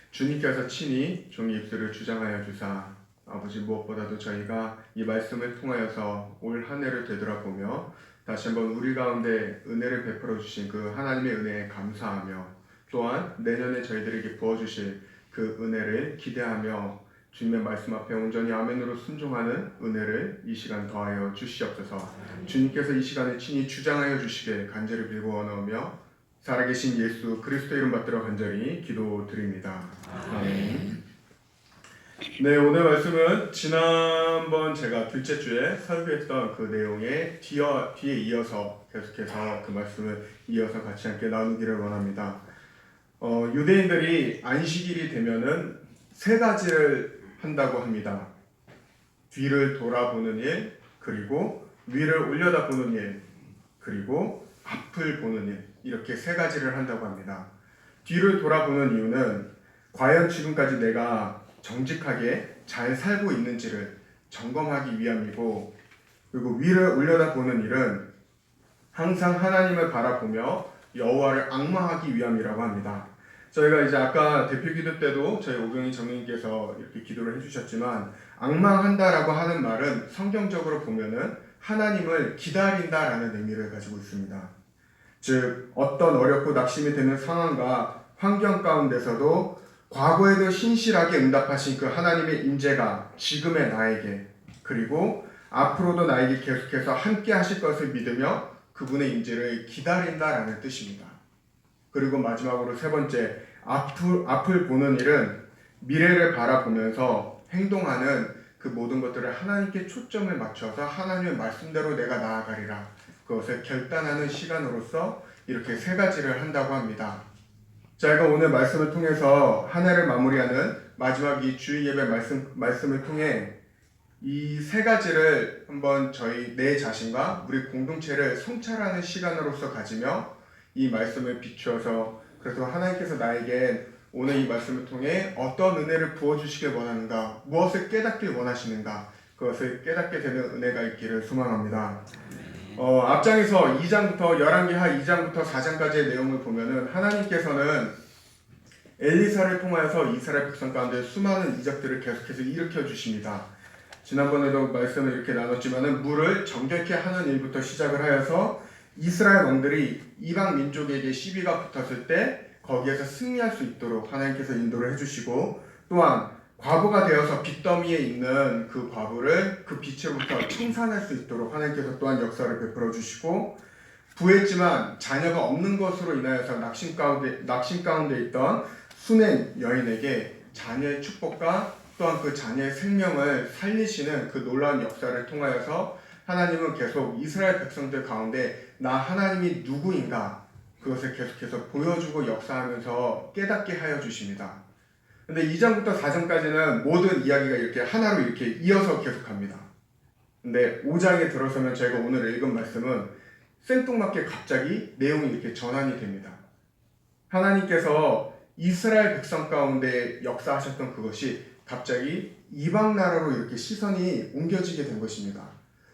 주님께서 친히 종의 입술을 주장하여 주사 아버지 무엇보다도 저희가 이 말씀을 통하여서 올 한 해를 되돌아보며 다시 한번 우리 가운데 은혜를 베풀어 주신 그 하나님의 은혜에 감사하며 또한 내년에 저희들에게 부어주실 그 은혜를 기대하며 주님의 말씀 앞에 온전히 아멘으로 순종하는 은혜를 이 시간 더하여 주시옵소서. 주님께서 이 시간에 친히 주장하여 주시길 간절히 빌고 원하오며 살아계신 예수 그리스도 이름 받들어 간절히 기도드립니다. 아멘. 네, 오늘 말씀은 지난번 제가 둘째 주에 설교했던 그 내용의 뒤에 이어서 계속해서 그 말씀을 이어서 같이 함께 나누기를 원합니다. 유대인들이 안식일이 되면은 세 가지를 한다고 합니다. 뒤를 돌아보는 일, 그리고 위를 올려다보는 일, 그리고 앞을 보는 일, 이렇게 세 가지를 한다고 합니다. 뒤를 돌아보는 이유는 과연 지금까지 내가 정직하게 잘 살고 있는지를 점검하기 위함이고, 그리고 위를 올려다보는 일은 항상 하나님을 바라보며 여호와를 앙망하기 위함이라고 합니다. 저희가 이제 아까 대표기도 때도 저희 오경희 장로님께서 이렇게 기도를 해주셨지만, 앙망한다라고 하는 말은 성경적으로 보면은 하나님을 기다린다라는 의미를 가지고 있습니다. 즉 어떤 어렵고 낙심이 되는 상황과 환경 가운데서도 과거에도 신실하게 응답하신 그 하나님의 인재가 지금의 나에게, 그리고 앞으로도 나에게 계속해서 함께 하실 것을 믿으며 그분의 인재를 기다린다라는 뜻입니다. 그리고 마지막으로 세 번째, 앞을 보는 일은 미래를 바라보면서 행동하는 그 모든 것들을 하나님께 초점을 맞춰서 하나님의 말씀대로 내가 나아가리라, 그것을 결단하는 시간으로서 이렇게 세 가지를 한다고 합니다. 저희가 오늘 말씀을 통해서 한 해를 마무리하는 마지막 이 주일 예배 말씀을 통해 이 세 가지를 한번 저희 내 자신과 우리 공동체를 성찰하는 시간으로서 가지며 이 말씀을 비추어서, 그래서 하나님께서 나에게 오늘 이 말씀을 통해 어떤 은혜를 부어주시길 원하는가, 무엇을 깨닫길 원하시는가, 그것을 깨닫게 되는 은혜가 있기를 소망합니다. 앞장에서 2장부터 열왕기하 2장부터 4장까지의 내용을 보면은 하나님께서는 엘리사를 통하여서 이스라엘 백성 가운데 수많은 이적들을 계속해서 일으켜 주십니다. 지난번에도 말씀을 이렇게 나눴지만은 물을 정결케 하는 일부터 시작을 하여서 이스라엘 왕들이 이방 민족에게 시비가 붙었을 때 거기에서 승리할 수 있도록 하나님께서 인도를 해주시고, 또한 과부가 되어서 빚더미에 있는 그 과부를 그 빛으로부터 청산할 수 있도록 하나님께서 또한 역사를 베풀어 주시고, 부했지만 자녀가 없는 것으로 인하여서 낙심 가운데 있던 수넴 여인에게 자녀의 축복과 또한 그 자녀의 생명을 살리시는 그 놀라운 역사를 통하여서 하나님은 계속 이스라엘 백성들 가운데 나 하나님이 누구인가, 그것을 계속해서 보여주고 역사하면서 깨닫게 하여 주십니다. 근데 2장부터 4장까지는 모든 이야기가 이렇게 하나로 이렇게 이어서 계속합니다. 근데 5장에 들어서면 저희가 오늘 읽은 말씀은 생뚱맞게 갑자기 내용이 이렇게 전환이 됩니다. 하나님께서 이스라엘 백성 가운데 역사하셨던 그것이 갑자기 이방 나라로 이렇게 시선이 옮겨지게 된 것입니다.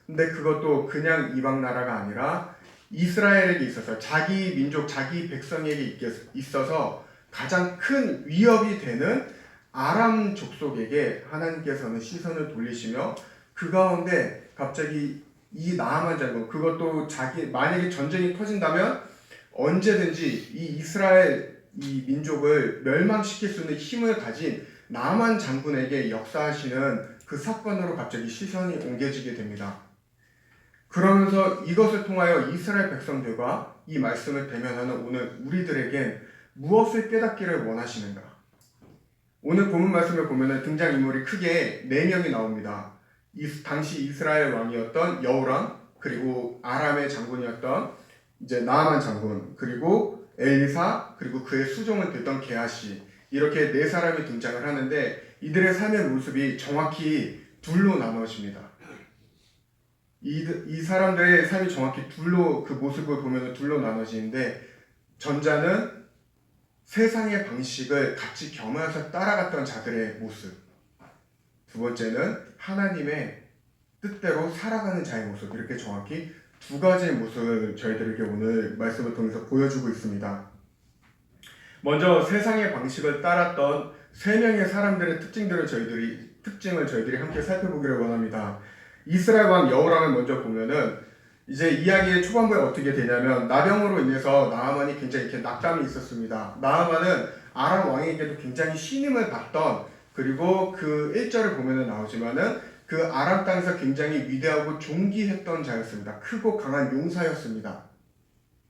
근데 그것도 그냥 이방 나라가 아니라 이스라엘에게 있어서, 자기 민족, 자기 백성에게 있어서 가장 큰 위협이 되는 아람 족속에게 하나님께서는 시선을 돌리시며 그 가운데 갑자기 이 나아만 장군, 그것도 만약에 전쟁이 터진다면 언제든지 이 이스라엘 이 민족을 멸망시킬 수 있는 힘을 가진 나아만 장군에게 역사하시는 그 사건으로 갑자기 시선이 옮겨지게 됩니다. 그러면서 이것을 통하여 이스라엘 백성들과 이 말씀을 대면하는 오늘 우리들에겐 무엇을 깨닫기를 원하시는가? 오늘 본문 말씀을 보면 등장인물이 크게 4명이 나옵니다. 당시 이스라엘 왕이었던 여호람, 그리고 아람의 장군이었던 이제 나아만 장군, 그리고 엘리사, 그리고 그의 수종을 듣던 게하시, 이렇게 4사람이 등장을 하는데 이들의 삶의 모습이 정확히 둘로 나눠집니다. 이 사람들의 삶이 정확히 둘로, 그 모습을 보면 둘로 나눠지는데, 전자는 세상의 방식을 같이 겸하여서 따라갔던 자들의 모습, 두 번째는 하나님의 뜻대로 살아가는 자의 모습, 이렇게 정확히 두 가지의 모습을 저희들에게 오늘 말씀을 통해서 보여주고 있습니다. 먼저 세상의 방식을 따랐던 세 명의 사람들의 특징을 저희들이 함께 살펴보기를 원합니다. 이스라엘 왕 여호람을 먼저 보면은 이제 이야기의 초반부에 어떻게 되냐면 나병으로 인해서 나하만이 굉장히 이렇게 낙담이 있었습니다. 나하만은 아람 왕에게도 굉장히 신임을 받던, 그리고 그 1절을 보면은 나오지만은 그 아람 땅에서 굉장히 위대하고 존귀했던 자였습니다. 크고 강한 용사였습니다.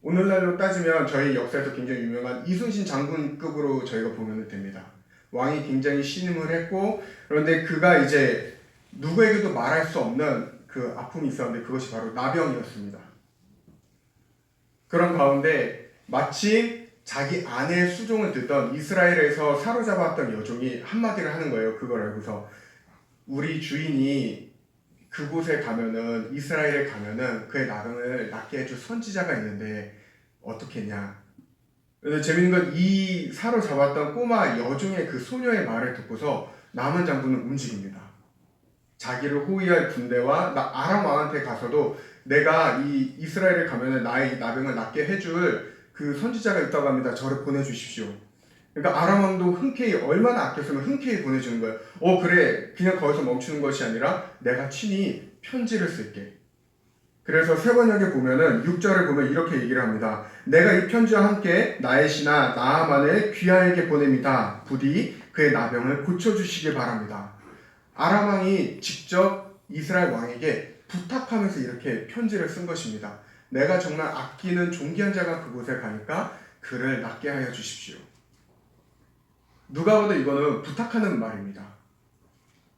오늘날로 따지면 저희 역사에서 굉장히 유명한 이순신 장군급으로 저희가 보면 됩니다. 왕이 굉장히 신임을 했고, 그런데 그가 이제 누구에게도 말할 수 없는 그 아픔이 있었는데 그것이 바로 나병이었습니다. 그런 가운데 마침 자기 아내의 수종을 듣던 이스라엘에서 사로잡았던 여종이 한마디를 하는 거예요. 그걸 알고서 우리 주인이 그곳에 가면은, 이스라엘에 가면은 그의 나병을 낫게 해줄 선지자가 있는데 어떻겠냐. 근데 재밌는 건 이 사로잡았던 꼬마 여종의 그 소녀의 말을 듣고서 나만 장군은 움직입니다. 자기를 호위할 군대와 아람 왕한테 가서도 내가 이 이스라엘에 가면은 나의 이 나병을 낫게 해줄 그 선지자가 있다고 합니다. 저를 보내주십시오. 그러니까 아람 왕도 흔쾌히, 얼마나 아꼈으면 흔쾌히 보내주는 거예요. 그래, 그냥 거기서 멈추는 것이 아니라 내가 친히 편지를 쓸게. 그래서 세 번역에 보면은 6절을 보면 이렇게 얘기를 합니다. 내가 이 편지와 함께 나의 신하 나하만을 귀하에게 보냅니다. 부디 그의 나병을 고쳐주시기 바랍니다. 아람 왕이 직접 이스라엘 왕에게 부탁하면서 이렇게 편지를 쓴 것입니다. 내가 정말 아끼는 존귀한 자가 그곳에 가니까 그를 낫게 하여 주십시오. 누가 봐도 이거는 부탁하는 말입니다.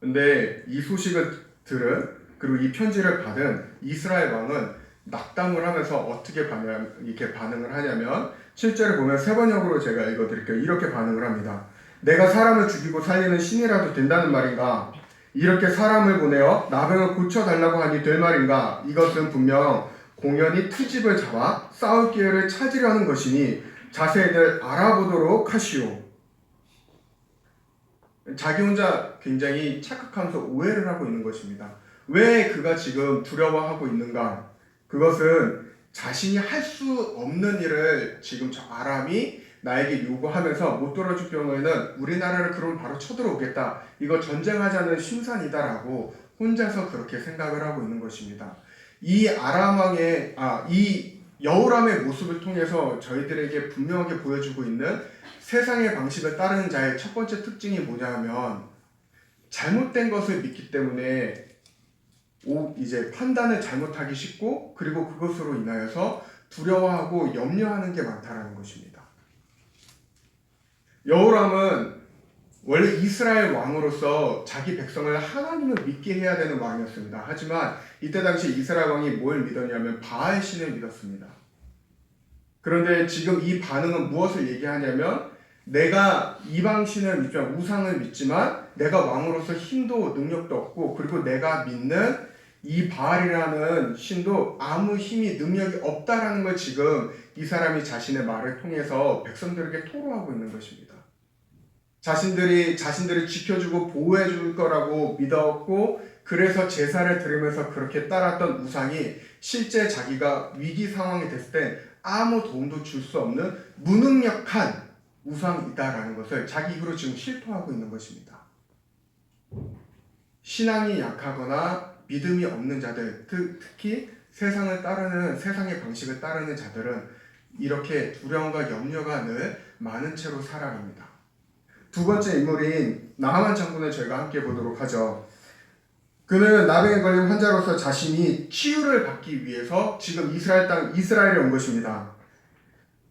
근데 이 소식을 들은, 그리고 이 편지를 받은 이스라엘 왕은 낙담을 하면서 어떻게 반응을 하냐면 7절에 보면 세 번역으로 제가 읽어드릴게요. 이렇게 반응을 합니다. 내가 사람을 죽이고 살리는 신이라도 된다는 말인가? 이렇게 사람을 보내어 나병을 고쳐달라고 하니 될 말인가? 이것은 분명 공연히 트집을 잡아 싸울 기회를 찾으려는 것이니 자세히들 알아보도록 하시오. 자기 혼자 굉장히 착각하면서 오해를 하고 있는 것입니다. 왜 그가 지금 두려워하고 있는가? 그것은 자신이 할 수 없는 일을 지금 저 아람이 나에게 요구하면서 못 들어줄 경우에는 우리나라를 그럼 바로 쳐들어오겠다. 이거 전쟁하자는 심산이다라고 혼자서 그렇게 생각을 하고 있는 것입니다. 이 이 여호람의 모습을 통해서 저희들에게 분명하게 보여주고 있는 세상의 방식을 따르는 자의 첫 번째 특징이 뭐냐면 잘못된 것을 믿기 때문에 이제 판단을 잘못하기 쉽고, 그리고 그것으로 인하여서 두려워하고 염려하는 게 많다라는 것입니다. 여호람은 원래 이스라엘 왕으로서 자기 백성을 하나님을 믿게 해야 되는 왕이었습니다. 하지만 이때 당시 이스라엘 왕이 뭘 믿었냐면 바알 신을 믿었습니다. 그런데 지금 이 반응은 무엇을 얘기하냐면 내가 이방 신을 믿지만, 우상을 믿지만 내가 왕으로서 힘도 능력도 없고, 그리고 내가 믿는 이 바알이라는 신도 아무 힘이 능력이 없다라는 걸 지금 이 사람이 자신의 말을 통해서 백성들에게 토로하고 있는 것입니다. 자신들을 지켜주고 보호해줄 거라고 믿었고, 그래서 제사를 드리면서 그렇게 따랐던 우상이 실제 자기가 위기 상황이 됐을 때 아무 도움도 줄 수 없는 무능력한 우상이다라는 것을 자기 입으로 지금 실토하고 있는 것입니다. 신앙이 약하거나 믿음이 없는 자들, 특히 세상의 방식을 따르는 자들은 이렇게 두려움과 염려가 늘 많은 채로 살아갑니다. 두 번째 인물인 나하만 장군을 저희가 함께 보도록 하죠. 그는 나병에 걸린 환자로서 자신이 치유를 받기 위해서 지금 이스라엘에 온 것입니다.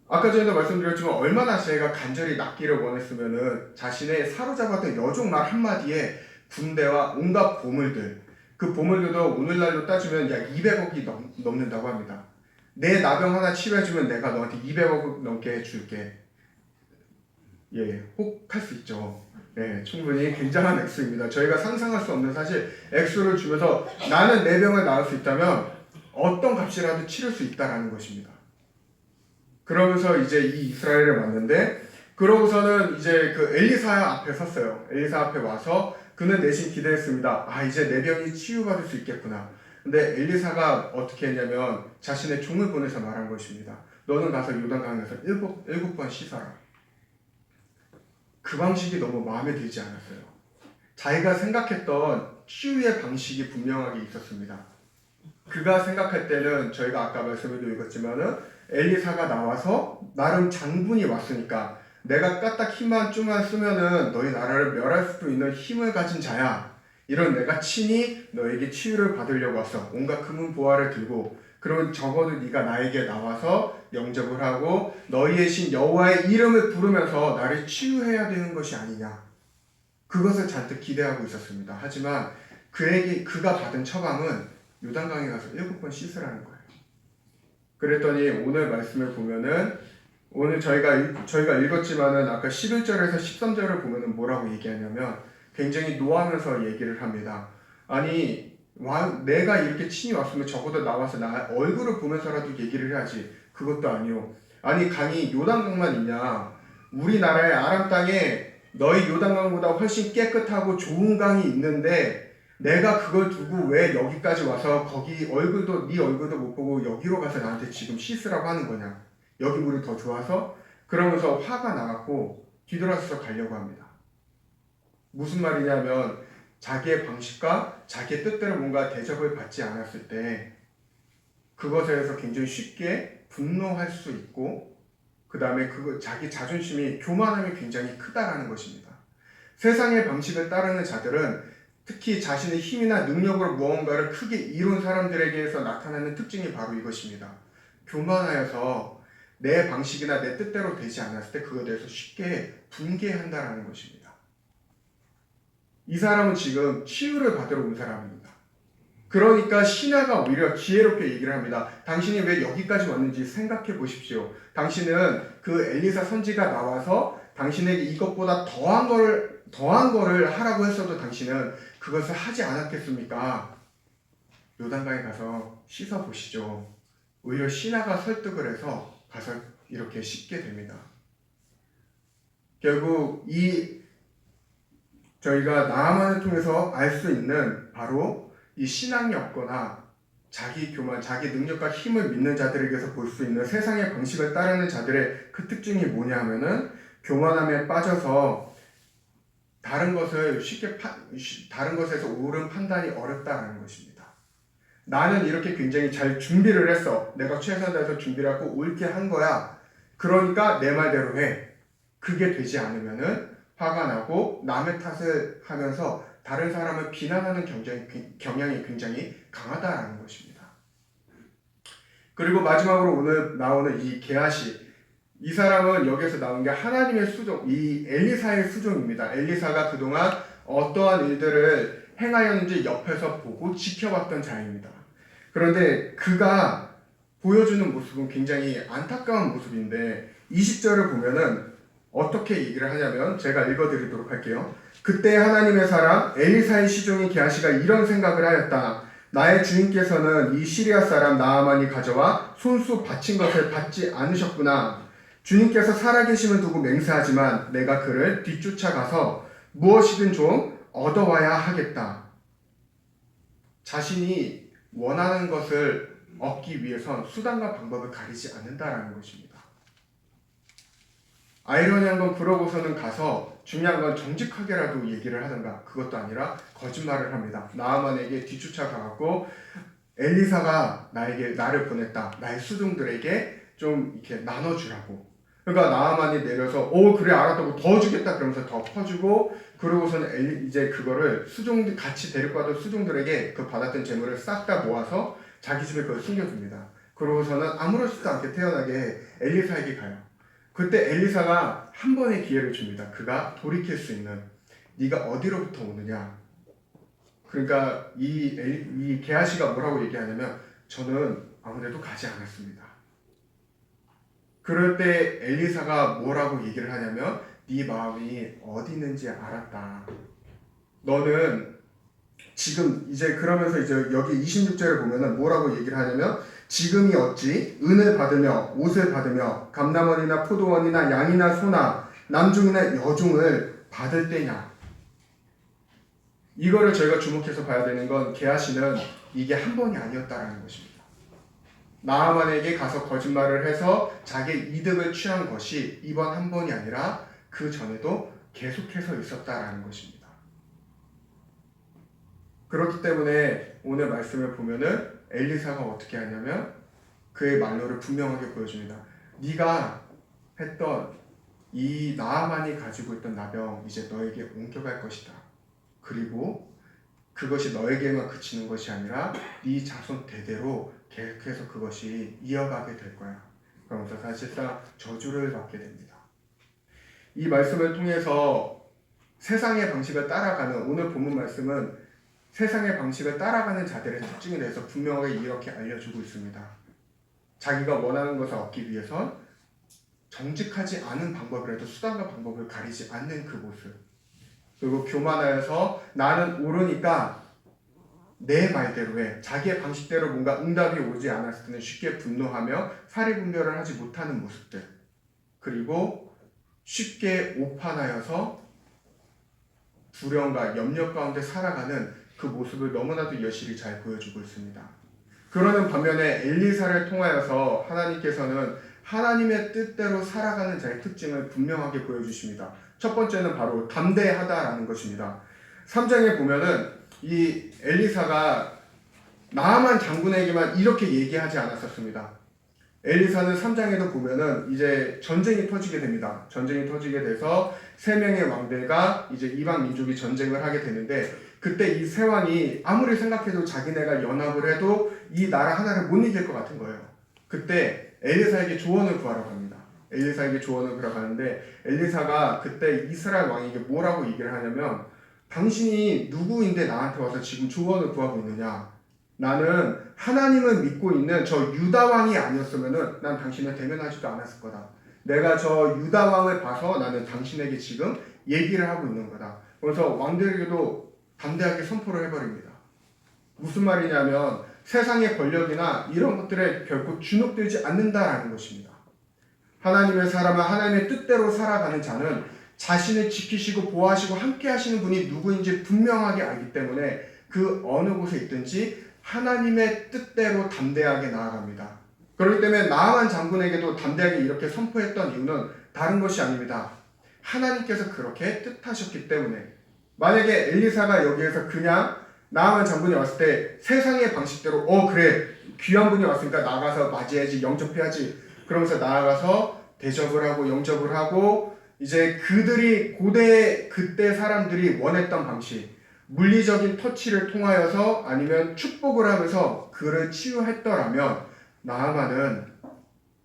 아까 전에도 말씀드렸지만 얼마나 제가 간절히 낫기를 원했으면은 자신의 사로잡았던 여종 말 한마디에 군대와 온갖 보물들, 그 보물들도 오늘날로 따지면 약 200억이 넘는다고 합니다. 내 나병 하나 치료해주면 내가 너한테 200억 넘게 해줄게. 혹할 수 있죠. 충분히 굉장한 액수입니다. 저희가 상상할 수 없는 사실 액수를 주면서 나는 내 병을 나을 수 있다면 어떤 값이라도 치를 수 있다라는 것입니다. 그러면서 이제 이 이스라엘에 왔는데, 그러고서는 이제 그 엘리사 앞에 섰어요. 엘리사 앞에 와서 그는 내심 기대했습니다. 아, 이제 내 병이 치유받을 수 있겠구나. 근데 엘리사가 어떻게 했냐면 자신의 종을 보내서 말한 것입니다. 너는 가서 요단강에서 일곱 번 씻어라. 그 방식이 너무 마음에 들지 않았어요. 자기가 생각했던 치유의 방식이 분명하게 있었습니다. 그가 생각할 때는 저희가 아까 말씀에도 읽었지만은 엘리사가 나와서 나름 장군이 왔으니까 내가 까딱 힘만 좀만 쓰면은 너희 나라를 멸할 수도 있는 힘을 가진 자야. 이런 내가 친히 너에게 치유를 받으려고 왔어. 온갖 금은 보화를 들고 그러면 적어도 네가 나에게 나와서 영접을 하고 너희의 신 여호와의 이름을 부르면서 나를 치유해야 되는 것이 아니냐. 그것을 잔뜩 기대하고 있었습니다. 하지만 그가 받은 처방은 요단강에 가서 7번 씻으라는 거예요. 그랬더니 오늘 말씀을 보면은 오늘 저희가 읽었지만은 아까 11절에서 13절을 보면은 뭐라고 얘기하냐면 굉장히 노하면서 얘기를 합니다. 아니 내가 이렇게 친히 왔으면 적어도 나와서 나 얼굴을 보면서라도 얘기를 해야지. 그것도 아니요. 아니 강이 요단강만 있냐. 우리나라의 아람 땅에 너희 요단강보다 훨씬 깨끗하고 좋은 강이 있는데 내가 그걸 두고 왜 여기까지 와서 거기 네 얼굴도 못 보고 여기로 가서 나한테 지금 씻으라고 하는 거냐. 여기 물이 더 좋아서? 그러면서 화가 나갖고 뒤돌아서서 가려고 합니다. 무슨 말이냐면 자기의 방식과 자기의 뜻대로 뭔가 대접을 받지 않았을 때 그것에 대해서 굉장히 쉽게 분노할 수 있고 그 다음에 자기 자존심이 교만함이 굉장히 크다라는 것입니다. 세상의 방식을 따르는 자들은 특히 자신의 힘이나 능력으로 무언가를 크게 이룬 사람들에게서 나타나는 특징이 바로 이것입니다. 교만하여서 내 방식이나 내 뜻대로 되지 않았을 때 그것에 대해서 쉽게 분개한다라는 것입니다. 이 사람은 지금 치유를 받으러 온 사람입니다. 그러니까 신하가 오히려 지혜롭게 얘기를 합니다. 당신이 왜 여기까지 왔는지 생각해 보십시오. 당신은 그 엘리사 선지가 나와서 당신에게 이것보다 더한 거를 하라고 했어도 당신은 그것을 하지 않았겠습니까? 요단강에 가서 씻어 보시죠. 오히려 신하가 설득을 해서 가서 이렇게 씻게 됩니다. 결국 저희가 나아만을 통해서 알 수 있는 바로 이 신앙이 없거나 자기 교만, 자기 능력과 힘을 믿는 자들에게서 볼 수 있는 세상의 방식을 따르는 자들의 그 특징이 뭐냐 하면은 교만함에 빠져서 다른 것에서 옳은 판단이 어렵다는 것입니다. 나는 이렇게 굉장히 잘 준비를 했어. 내가 최선을 다해서 준비를 하고 옳게 한 거야. 그러니까 내 말대로 해. 그게 되지 않으면은 화가 나고 남의 탓을 하면서 다른 사람을 비난하는 경향이 굉장히 강하다라는 것입니다. 그리고 마지막으로 오늘 나오는 이 게하시, 이 사람은 여기서 나온 게 하나님의 수종, 이 엘리사의 수종입니다. 엘리사가 그동안 어떠한 일들을 행하였는지 옆에서 보고 지켜봤던 자입니다. 그런데 그가 보여주는 모습은 굉장히 안타까운 모습인데 20절을 보면은 어떻게 얘기를 하냐면 제가 읽어드리도록 할게요. 그때 하나님의 사람 엘리사의 시종인 게하시가 이런 생각을 하였다. 나의 주인께서는 이 시리아 사람 나아만이 가져와 손수 바친 것을 받지 않으셨구나. 주님께서 살아계심을 두고 맹세하지만 내가 그를 뒤쫓아가서 무엇이든 좀 얻어와야 하겠다. 자신이 원하는 것을 얻기 위해선 수단과 방법을 가리지 않는다라는 것입니다. 아이러니한 건 그러고서는 가서 중요한 건 정직하게라도 얘기를 하든가 그것도 아니라 거짓말을 합니다. 나아만에게 뒤쫓아가고 엘리사가 나를 보냈다. 나의 수종들에게 좀 이렇게 나눠주라고. 그러니까 나아만이 내려서 그래 알았다고 더 주겠다 그러면서 더 퍼주고 그러고서는 이제 그거를 같이 데리고 가던 수종들에게 그 받았던 재물을 싹 다 모아서 자기 집에 그걸 숨겨줍니다. 그러고서는 아무렇지도 않게 태연하게 엘리사에게 가요. 그때 엘리사가 한 번의 기회를 줍니다. 그가 돌이킬 수 있는. 네가 어디로부터 오느냐. 그러니까 이 게하시가 뭐라고 얘기하냐면 저는 아무데도 가지 않았습니다. 그럴 때 엘리사가 뭐라고 얘기를 하냐면 네 마음이 어디 있는지 알았다. 너는 지금 이제 그러면서 이제 여기 26절을 보면은 뭐라고 얘기를 하냐면 지금이 어찌 은을 받으며 옷을 받으며 감람원이나 포도원이나 양이나 소나 남종이나 여종을 받을 때냐. 이거를 저희가 주목해서 봐야 되는 건 게하시는 이게 한 번이 아니었다라는 것입니다. 나아만에게 가서 거짓말을 해서 자기의 이득을 취한 것이 이번 한 번이 아니라 그 전에도 계속해서 있었다라는 것입니다. 그렇기 때문에 오늘 말씀을 보면은 엘리사가 어떻게 하냐면 그의 말로를 분명하게 보여줍니다. 네가 했던 이 나아만이 가지고 있던 나병 이제 너에게 옮겨갈 것이다. 그리고 그것이 너에게만 그치는 것이 아니라 네 자손 대대로 계속해서 그것이 이어가게 될 거야. 그러면서 사실상 저주를 받게 됩니다. 이 말씀을 통해서 세상의 방식을 따라가는 오늘 본문 말씀은 세상의 방식을 따라가는 자들의 특징에 대해서 분명하게 이렇게 알려주고 있습니다. 자기가 원하는 것을 얻기 위해선 정직하지 않은 방법이라도 수단과 방법을 가리지 않는 그 모습. 그리고 교만하여서 나는 옳으니까 내 말대로 해. 자기의 방식대로 뭔가 응답이 오지 않았을 때는 쉽게 분노하며 사리분별을 하지 못하는 모습들. 그리고 쉽게 오판하여서 불행과 염려 가운데 살아가는 그 모습을 너무나도 여실히 잘 보여주고 있습니다. 그러는 반면에 엘리사를 통하여서 하나님께서는 하나님의 뜻대로 살아가는 자의 특징을 분명하게 보여주십니다. 첫 번째는 바로 담대하다라는 것입니다. 3장에 보면은 이 엘리사가 나아만 장군에게만 이렇게 얘기하지 않았었습니다. 엘리사는 3장에도 보면은 이제 전쟁이 터지게 됩니다. 전쟁이 터지게 돼서 3명의 왕들과 이제 이방 민족이 전쟁을 하게 되는데 그때 이 세 왕이 아무리 생각해도 자기네가 연합을 해도 이 나라 하나를 못 이길 것 같은 거예요. 그때 엘리사에게 조언을 구하러 갑니다. 엘리사에게 조언을 구하러 가는데 엘리사가 그때 이스라엘 왕에게 뭐라고 얘기를 하냐면 당신이 누구인데 나한테 와서 지금 조언을 구하고 있느냐? 나는 하나님을 믿고 있는 저 유다 왕이 아니었으면은 난 당신을 대면하지도 않았을 거다. 내가 저 유다 왕을 봐서 나는 당신에게 지금 얘기를 하고 있는 거다. 그래서 왕들에게도 담대하게 선포를 해버립니다. 무슨 말이냐면 세상의 권력이나 이런 것들에 결코 주눅들지 않는다라는 것입니다. 하나님의 사람은 하나님의 뜻대로 살아가는 자는 자신을 지키시고 보호하시고 함께 하시는 분이 누구인지 분명하게 알기 때문에 그 어느 곳에 있든지 하나님의 뜻대로 담대하게 나아갑니다. 그렇기 때문에 나아만 장군에게도 담대하게 이렇게 선포했던 이유는 다른 것이 아닙니다. 하나님께서 그렇게 뜻하셨기 때문에 만약에 엘리사가 여기에서 그냥 나아만 장군이 왔을 때 세상의 방식대로 그래 귀한 분이 왔으니까 나가서 맞이해야지 영접해야지 그러면서 나아가서 대접을 하고 영접을 하고 이제 그들이 고대 그때 사람들이 원했던 방식 물리적인 터치를 통하여서 아니면 축복을 하면서 그를 치유했더라면 나아만은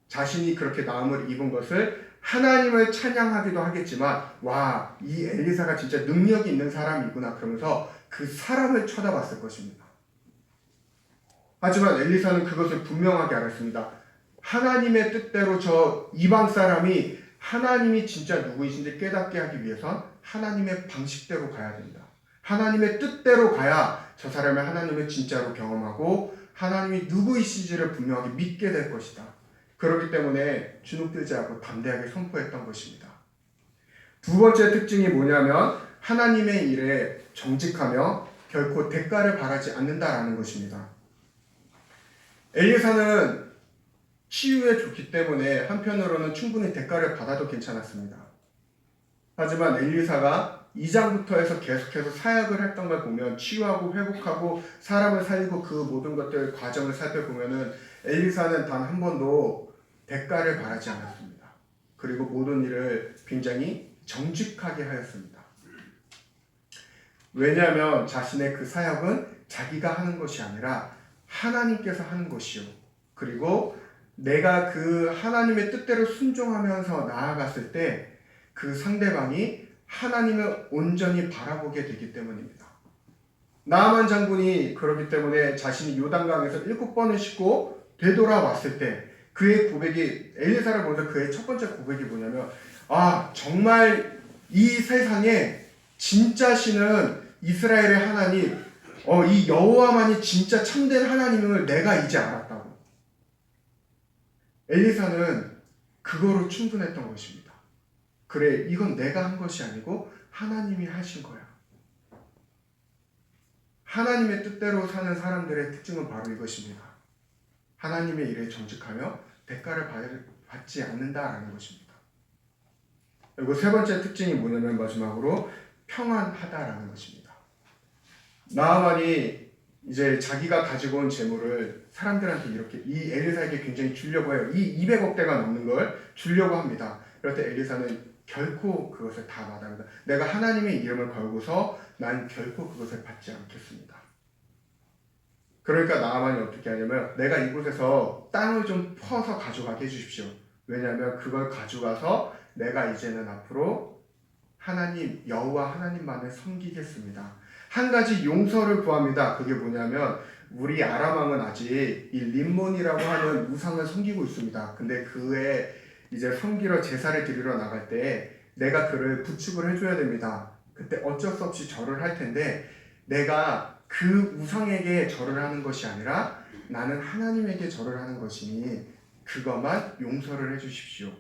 자신이 그렇게 나음을 입은 것을 하나님을 찬양하기도 하겠지만 와, 이 엘리사가 진짜 능력이 있는 사람이구나 그러면서 그 사람을 쳐다봤을 것입니다. 하지만 엘리사는 그것을 분명하게 알았습니다. 하나님의 뜻대로 저 이방 사람이 하나님이 진짜 누구이신지 깨닫게 하기 위해선 하나님의 방식대로 가야 된다. 하나님의 뜻대로 가야 저 사람이 하나님을 진짜로 경험하고 하나님이 누구이신지를 분명하게 믿게 될 것이다. 그렇기 때문에 주눅들지 않고 담대하게 선포했던 것입니다. 두 번째 특징이 뭐냐면 하나님의 일에 정직하며 결코 대가를 바라지 않는다라는 것입니다. 엘리사는 치유에 좋기 때문에 한편으로는 충분히 대가를 받아도 괜찮았습니다. 하지만 엘리사가 2장부터 해서 계속해서 사역을 했던 걸 보면 치유하고 회복하고 사람을 살리고 그 모든 것들 과정을 살펴보면은 엘리사는 단 한 번도 대가를 바라지 않았습니다. 그리고 모든 일을 굉장히 정직하게 하였습니다. 왜냐하면 자신의 그 사역은 자기가 하는 것이 아니라 하나님께서 하는 것이요. 그리고 내가 그 하나님의 뜻대로 순종하면서 나아갔을 때 그 상대방이 하나님을 온전히 바라보게 되기 때문입니다. 나아만 장군이 그렇기 때문에 자신이 요단강에서 7번을 씻고 되돌아왔을 때 그의 고백이 엘리사를 보면서 그의 첫 번째 고백이 뭐냐면 정말 이 세상에 진짜 신은 이스라엘의 하나님 이 여호와만이 진짜 참된 하나님임을 내가 이제 알았다고. 엘리사는 그거로 충분했던 것입니다. 그래 이건 내가 한 것이 아니고 하나님이 하신 거야. 하나님의 뜻대로 사는 사람들의 특징은 바로 이것입니다. 하나님의 일에 정직하며 대가를 받지 않는다라는 것입니다. 그리고 세 번째 특징이 뭐냐면 마지막으로 평안하다라는 것입니다. 나아만이 이제 자기가 가지고 온 재물을 사람들한테 이렇게 이 엘리사에게 굉장히 주려고 해요. 이 200억대가 넘는 걸 주려고 합니다. 그럴 때 엘리사는 결코 그것을 다 마다합니다. 내가 하나님의 이름을 걸고서 난 결코 그것을 받지 않겠습니다. 그러니까 나아만이 어떻게 하냐면 내가 이곳에서 땅을 좀 퍼서 가져가게 해주십시오. 왜냐하면 그걸 가져가서 내가 이제는 앞으로 하나님 여호와 하나님만을 섬기겠습니다. 한 가지 용서를 구합니다. 그게 뭐냐면 우리 아람 왕은 아직 이 림몬이라고 하는 우상을 섬기고 있습니다. 근데 그의 이제 섬기러 제사를 드리러 나갈 때 내가 그를 부축을 해줘야 됩니다. 그때 어쩔 수 없이 절을 할 텐데 내가 그 우상에게 절을 하는 것이 아니라 나는 하나님에게 절을 하는 것이니 그것만 용서를 해주십시오.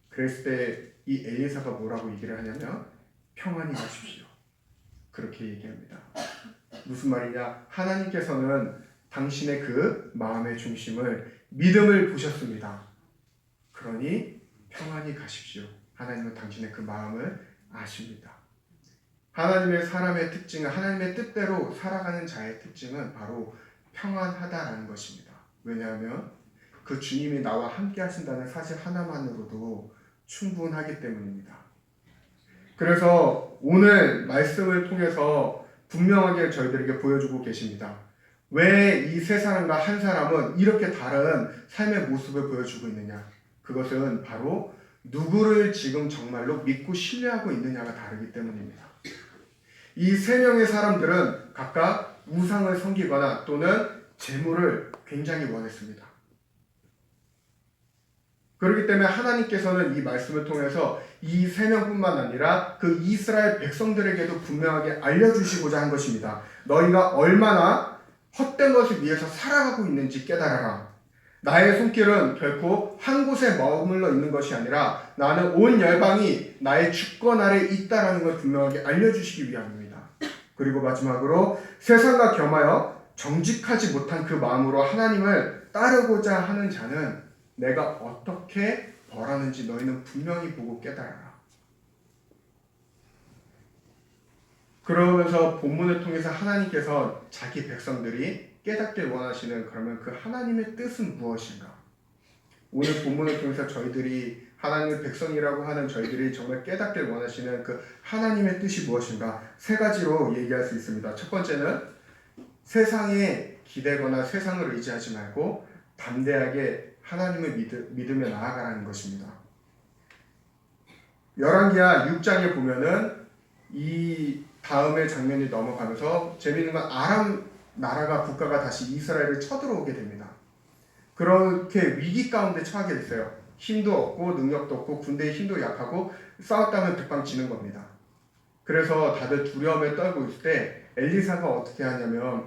그랬을 때 이 엘리사가 뭐라고 얘기를 하냐면 평안히 가십시오. 그렇게 얘기합니다. 무슨 말이냐? 하나님께서는 당신의 그 마음의 중심을 믿음을 보셨습니다. 그러니 평안히 가십시오. 하나님은 당신의 그 마음을 아십니다. 하나님의 사람의 특징은 하나님의 뜻대로 살아가는 자의 특징은 바로 평안하다라는 것입니다. 왜냐하면 그 주님이 나와 함께 하신다는 사실 하나만으로도 충분하기 때문입니다. 그래서 오늘 말씀을 통해서 분명하게 저희들에게 보여주고 계십니다. 왜 이 세 사람과 한 사람은 이렇게 다른 삶의 모습을 보여주고 있느냐? 그것은 바로 누구를 지금 정말로 믿고 신뢰하고 있느냐가 다르기 때문입니다. 이 세 명의 사람들은 각각 우상을 섬기거나 또는 재물을 굉장히 원했습니다. 그렇기 때문에 하나님께서는 이 말씀을 통해서 이 세 명뿐만 아니라 그 이스라엘 백성들에게도 분명하게 알려주시고자 한 것입니다. 너희가 얼마나 헛된 것을 위해서 살아가고 있는지 깨달아라. 나의 손길은 결코 한 곳에 머물러 있는 것이 아니라 나는 온 열방이 나의 주권 아래 있다라는 걸 분명하게 알려주시기 위함입니다. 그리고 마지막으로 세상과 겸하여 정직하지 못한 그 마음으로 하나님을 따르고자 하는 자는 내가 어떻게 벌하는지 너희는 분명히 보고 깨달아라. 그러면서 본문을 통해서 하나님께서 자기 백성들이 깨닫길 원하시는 그러면 그 하나님의 뜻은 무엇인가? 오늘 본문을 통해서 저희들이 하나님의 백성이라고 하는 저희들이 정말 깨닫길 원하시는 그 하나님의 뜻이 무엇인가? 세 가지로 얘기할 수 있습니다. 첫 번째는 세상에 기대거나 세상을 의지하지 말고 담대하게 하나님을 믿으며 나아가라는 것입니다. 열왕기하 6장에 보면은 이 다음의 장면이 넘어가면서 재미있는 건 아람 나라가 국가가 다시 이스라엘을 쳐들어오게 됩니다. 그렇게 위기 가운데 처하게 됐어요. 힘도 없고 능력도 없고 군대의 힘도 약하고 싸웠다면 백방 지는 겁니다. 그래서 다들 두려움에 떨고 있을 때 엘리사가 어떻게 하냐면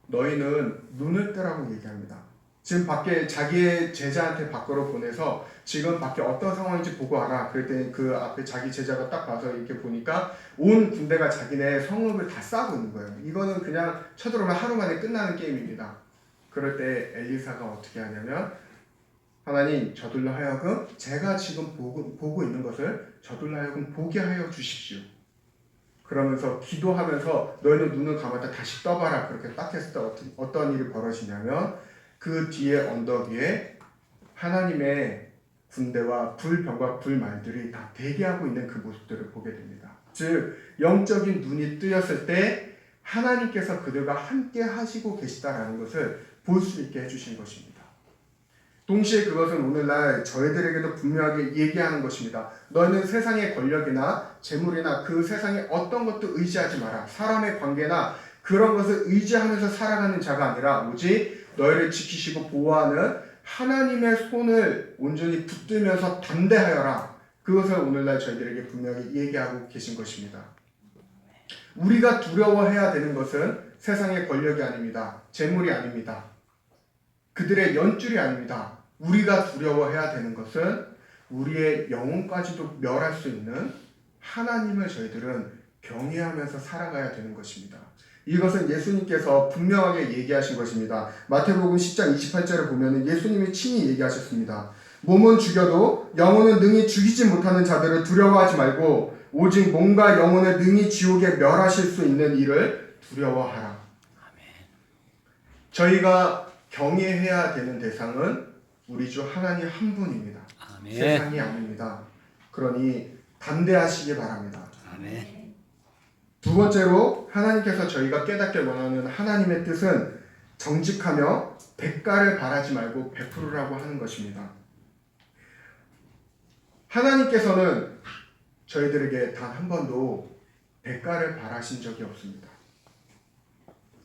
너희는 눈을 뜨라고 얘기합니다. 지금 밖에 자기의 제자한테 밖으로 보내서 지금 밖에 어떤 상황인지 보고 와라. 그랬더니 그 앞에 자기 제자가 딱 봐서 이렇게 보니까 온 군대가 자기네 성읍을 다 싸고 있는 거예요. 이거는 그냥 쳐들어오면 하루 만에 끝나는 게임입니다. 그럴 때 엘리사가 어떻게 하냐면 하나님 저들로 하여금 제가 지금 보고 있는 것을 저들로 하여금 보게 하여 주십시오. 그러면서 기도하면서 너희는 눈을 감았다 다시 떠봐라. 그렇게 딱 했을 때 어떤 일이 벌어지냐면 그 뒤에 언덕 위에 하나님의 군대와 불병과 불말들이 다 대기하고 있는 그 모습들을 보게 됩니다. 즉 영적인 눈이 뜨였을 때 하나님께서 그들과 함께 하시고 계시다라는 것을 볼 수 있게 해주신 것입니다. 동시에 그것은 오늘날 저희들에게도 분명하게 얘기하는 것입니다. 너는 세상의 권력이나 재물이나 그 세상의 어떤 것도 의지하지 마라. 사람의 관계나 그런 것을 의지하면서 살아가는 자가 아니라 오직 너희를 지키시고 보호하는 하나님의 손을 온전히 붙들면서 담대하여라. 그것을 오늘날 저희들에게 분명히 얘기하고 계신 것입니다. 우리가 두려워해야 되는 것은 세상의 권력이 아닙니다. 재물이 아닙니다. 그들의 연줄이 아닙니다. 우리가 두려워해야 되는 것은 우리의 영혼까지도 멸할 수 있는 하나님을 저희들은 경외하면서 살아가야 되는 것입니다. 이것은 예수님께서 분명하게 얘기하신 것입니다. 마태복음 10장 28절을 보면 예수님이 친히 얘기하셨습니다. 몸은 죽여도 영혼은 능히 죽이지 못하는 자들을 두려워하지 말고 오직 몸과 영혼을 능히 지옥에 멸하실 수 있는 이를 두려워하라. 저희가 경외해야 되는 대상은 우리 주 하나님 한 분입니다. 아멘. 세상이 아닙니다. 그러니 담대하시기 바랍니다. 아멘. 두 번째로 하나님께서 저희가 깨닫게 원하는 하나님의 뜻은 정직하며 대가를 바라지 말고 베푸르라고 하는 것입니다. 하나님께서는 저희들에게 단 한 번도 대가를 바라신 적이 없습니다.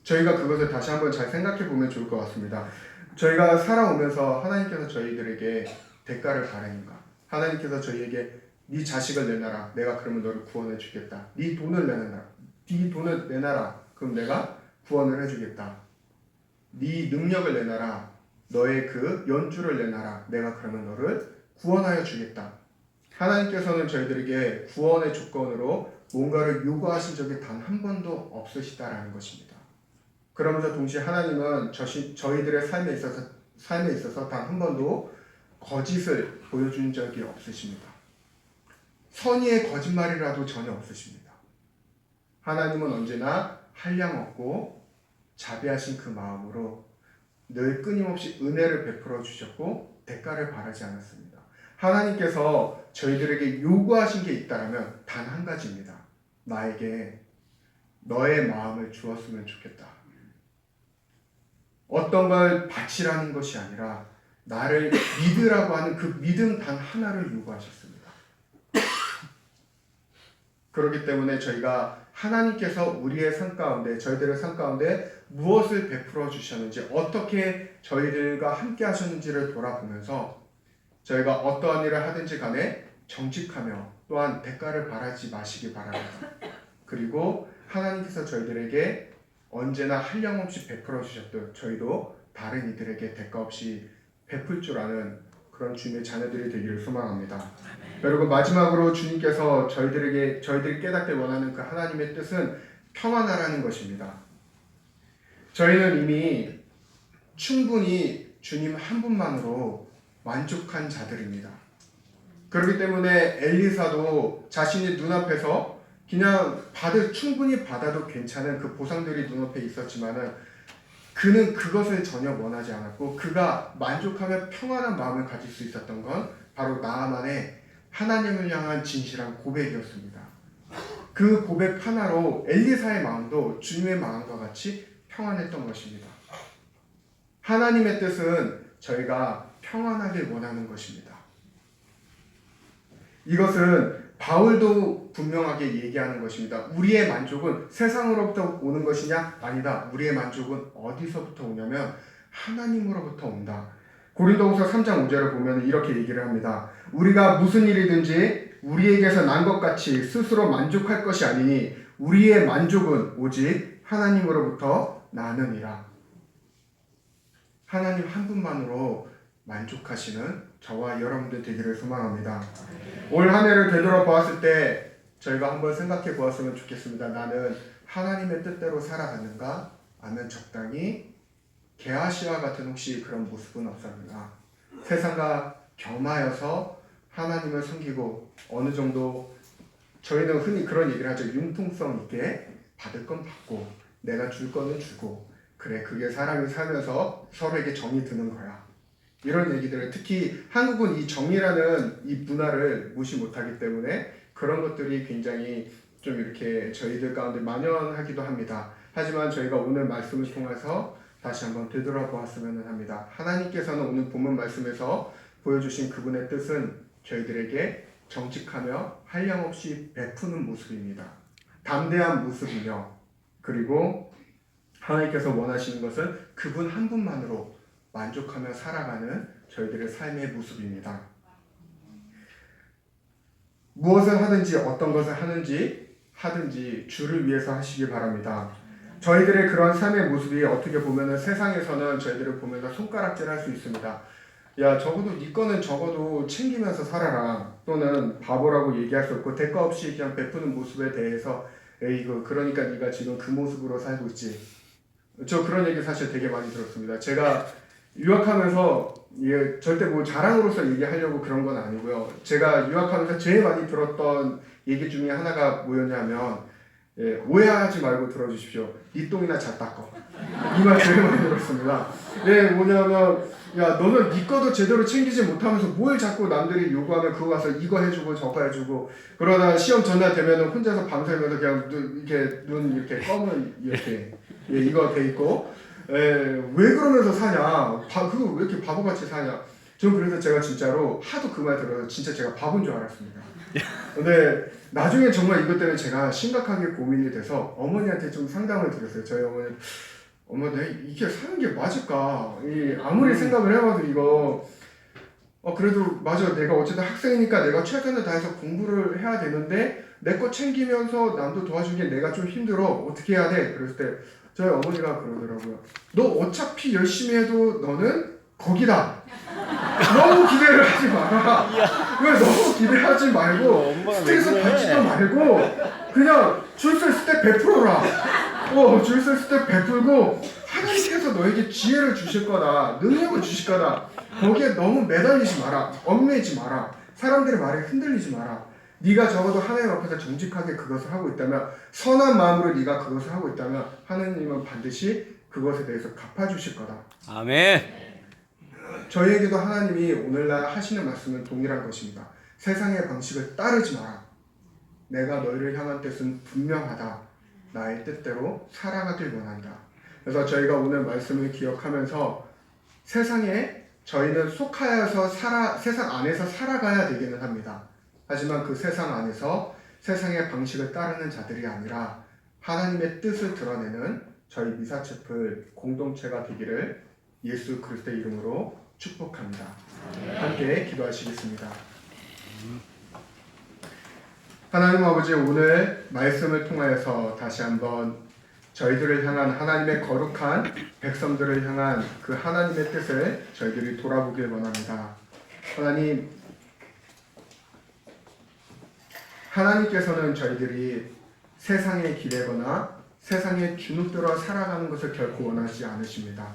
저희가 그것을 다시 한번 잘 생각해 보면 좋을 것 같습니다. 저희가 살아오면서 하나님께서 저희들에게 대가를 바라는가? 하나님께서 저희에게 네 자식을 내놔라. 내가 그러면 너를 구원해 주겠다. 네 돈을 내놔라. 네 돈을 내놔라. 그럼 내가 구원을 해주겠다. 네 능력을 내놔라. 너의 그 연주를 내놔라. 내가 그러면 너를 구원하여 주겠다. 하나님께서는 저희들에게 구원의 조건으로 뭔가를 요구하신 적이 단 한 번도 없으시다라는 것입니다. 그러면서 동시에 하나님은 저희들의 삶에 있어서 단 한 번도 거짓을 보여준 적이 없으십니다. 선의의 거짓말이라도 전혀 없으십니다. 하나님은 언제나 한량없고 자비하신 그 마음으로 늘 끊임없이 은혜를 베풀어 주셨고 대가를 바라지 않았습니다. 하나님께서 저희들에게 요구하신 게 있다면 단 한 가지입니다. 나에게 너의 마음을 주었으면 좋겠다. 어떤 걸 바치라는 것이 아니라 나를 믿으라고 하는 그 믿음 단 하나를 요구하셨습니다. 그렇기 때문에 저희가 하나님께서 우리의 삶 가운데, 저희들의 삶 가운데 무엇을 베풀어 주셨는지, 어떻게 저희들과 함께 하셨는지를 돌아보면서 저희가 어떠한 일을 하든지 간에 정직하며 또한 대가를 바라지 마시기 바랍니다. 그리고 하나님께서 저희들에게 언제나 한량없이 베풀어 주셨듯 저희도 다른 이들에게 대가 없이 베풀 줄 아는 그런 주님의 자녀들이 되기를 소망합니다. 여러분, 마지막으로 주님께서 저희들이 깨닫게 원하는 그 하나님의 뜻은 평안하라는 것입니다. 저희는 이미 충분히 주님 한 분만으로 만족한 자들입니다. 그렇기 때문에 엘리사도 자신의 눈앞에서 그냥 충분히 받아도 괜찮은 그 보상들이 눈앞에 있었지만은 그는 그것을 전혀 원하지 않았고 그가 만족하며 평안한 마음을 가질 수 있었던 건 바로 나아만의 하나님을 향한 진실한 고백이었습니다. 그 고백 하나로 엘리사의 마음도 주님의 마음과 같이 평안했던 것입니다. 하나님의 뜻은 저희가 평안하길 원하는 것입니다. 이것은 바울도 분명하게 얘기하는 것입니다. 우리의 만족은 세상으로부터 오는 것이냐? 아니다. 우리의 만족은 어디서부터 오냐면 하나님으로부터 온다. 고린도후서 3장 5절을 보면 이렇게 얘기를 합니다. 우리가 무슨 일이든지 우리에게서 난 것 같이 스스로 만족할 것이 아니니 우리의 만족은 오직 하나님으로부터 나느니라. 하나님 한 분만으로 만족하시는 저와 여러분들 되기를 소망합니다. 올 한 해를 되돌아보았을 때 저희가 한번 생각해 보았으면 좋겠습니다. 나는 하나님의 뜻대로 살아가는가? 아니면 적당히 게하시와 같은 혹시 그런 모습은 없었는가? 세상과 겸하여서 하나님을 섬기고 어느 정도 저희는 흔히 그런 얘기를 하죠. 융통성 있게 받을 건 받고 내가 줄 거는 주고 그래 그게 사람이 살면서 서로에게 정이 드는 거야. 이런 얘기들을 특히 한국은 이 정의라는 이 문화를 무시 못하기 때문에 그런 것들이 굉장히 좀 이렇게 저희들 가운데 만연하기도 합니다. 하지만 저희가 오늘 말씀을 통해서 다시 한번 되돌아보았으면 합니다. 하나님께서는 오늘 본문 말씀에서 보여주신 그분의 뜻은 저희들에게 정직하며 한량없이 베푸는 모습입니다. 담대한 모습이며 그리고 하나님께서 원하시는 것은 그분 한 분만으로 만족하며 살아가는 저희들의 삶의 모습입니다. 무엇을 하든지 어떤 것을 하든지 주를 위해서 하시기 바랍니다. 저희들의 그런 삶의 모습이 어떻게 보면 세상에서는 저희들을 보면서 손가락질 할 수 있습니다. 야 적어도 네 거는 적어도 챙기면서 살아라 또는 바보라고 얘기할 수 없고 대가 없이 그냥 베푸는 모습에 대해서 에이구 그러니까 네가 지금 그 모습으로 살고 있지. 저 그런 얘기 사실 되게 많이 들었습니다. 제가 유학하면서 이게 절대 뭐 자랑으로서 얘기하려고 그런 건 아니고요. 제가 유학하면서 제일 많이 들었던 얘기 중에 하나가 뭐였냐면 오해하지 말고 들어주십시오. 네 똥이나 잘 닦어. 이 말 제일 많이 들었습니다. 뭐냐면 야 너는 네 거도 제대로 챙기지 못하면서 뭘 자꾸 남들이 요구하면 그거 가서 이거 해주고 저거 해주고 그러다 시험 전날 되면은 혼자서 밤새면서 그냥 눈 이렇게 검은 이렇게 이거 돼 있고 왜 그러면서 사냐 그거 왜 이렇게 바보같이 사냐. 전 그래서 제가 진짜로 하도 그 말 들어서 진짜 제가 바본 줄 알았습니다. 근데 나중에 정말 이것 때문에 제가 심각하게 고민이 돼서 어머니한테 좀 상담을 드렸어요. 저희 어머니 내가 이게 사는 게 맞을까? 아무리 생각을 해봐도 이거 그래도 맞아. 내가 어쨌든 학생이니까 내가 최선을 다해서 공부를 해야 되는데 내 거 챙기면서 남도 도와주는 게 내가 좀 힘들어. 어떻게 해야 돼? 그랬을 때 저희 어머니가 그러더라고요. 너 어차피 열심히 해도 너는 거기다. 너무 기대를 하지 마라. 왜 너무 기대하지 말고 스트레스 받지도 말고 그냥 줄 서 있을 때 베풀어라. 줄 서 있을 때 베풀고 하나님께서 너에게 지혜를 주실 거다. 능력을 주실 거다. 거기에 너무 매달리지 마라. 얽매이지 마라. 사람들의 말에 흔들리지 마라. 네가 적어도 하나님 앞에서 정직하게 그것을 하고 있다면 선한 마음으로 네가 그것을 하고 있다면 하나님은 반드시 그것에 대해서 갚아주실 거다. 아멘. 저희에게도 하나님이 오늘날 하시는 말씀은 동일한 것입니다. 세상의 방식을 따르지 마라. 내가 너희를 향한 뜻은 분명하다. 나의 뜻대로 살아가길 원한다. 그래서 저희가 오늘 말씀을 기억하면서 세상에 저희는 속하여서 세상 안에서 살아가야 되기는 합니다. 하지만 그 세상 안에서 세상의 방식을 따르는 자들이 아니라 하나님의 뜻을 드러내는 저희 미사체플 공동체가 되기를 예수 그리스도의 이름으로 축복합니다. 함께 기도하시겠습니다. 하나님 아버지, 오늘 말씀을 통하여서 다시 한번 저희들을 향한 하나님의 거룩한 백성들을 향한 그 하나님의 뜻을 저희들이 돌아보길 원합니다. 하나님께서는 저희들이 세상에 기대거나 세상에 주눅들어 살아가는 것을 결코 원하지 않으십니다.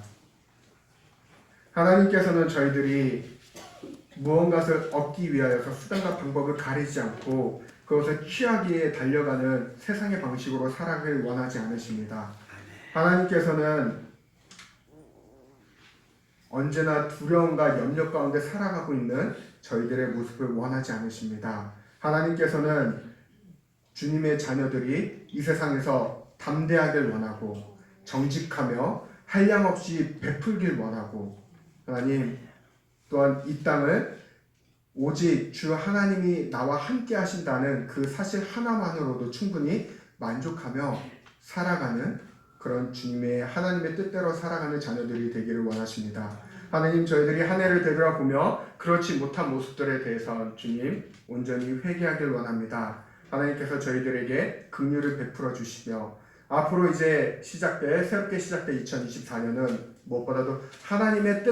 하나님께서는 저희들이 무언가를 얻기 위하여서 수단과 방법을 가리지 않고 그것을 취하기에 달려가는 세상의 방식으로 살아가길 원하지 않으십니다. 하나님께서는 언제나 두려움과 염려 가운데 살아가고 있는 저희들의 모습을 원하지 않으십니다. 하나님께서는 주님의 자녀들이 이 세상에서 담대하길 원하고 정직하며 한량없이 베풀길 원하고 하나님 또한 이 땅을 오직 주 하나님이 나와 함께 하신다는 그 사실 하나만으로도 충분히 만족하며 살아가는 그런 주님의 하나님의 뜻대로 살아가는 자녀들이 되기를 원하십니다. 하나님, 저희들이 한 해를 되돌아보며 그렇지 못한 모습들에 대해서 주님 온전히 회개하길 원합니다. 하나님께서 저희들에게 긍휼을 베풀어 주시며 앞으로 이제 새롭게 시작될 2024년은 무엇보다도 하나님의 뜻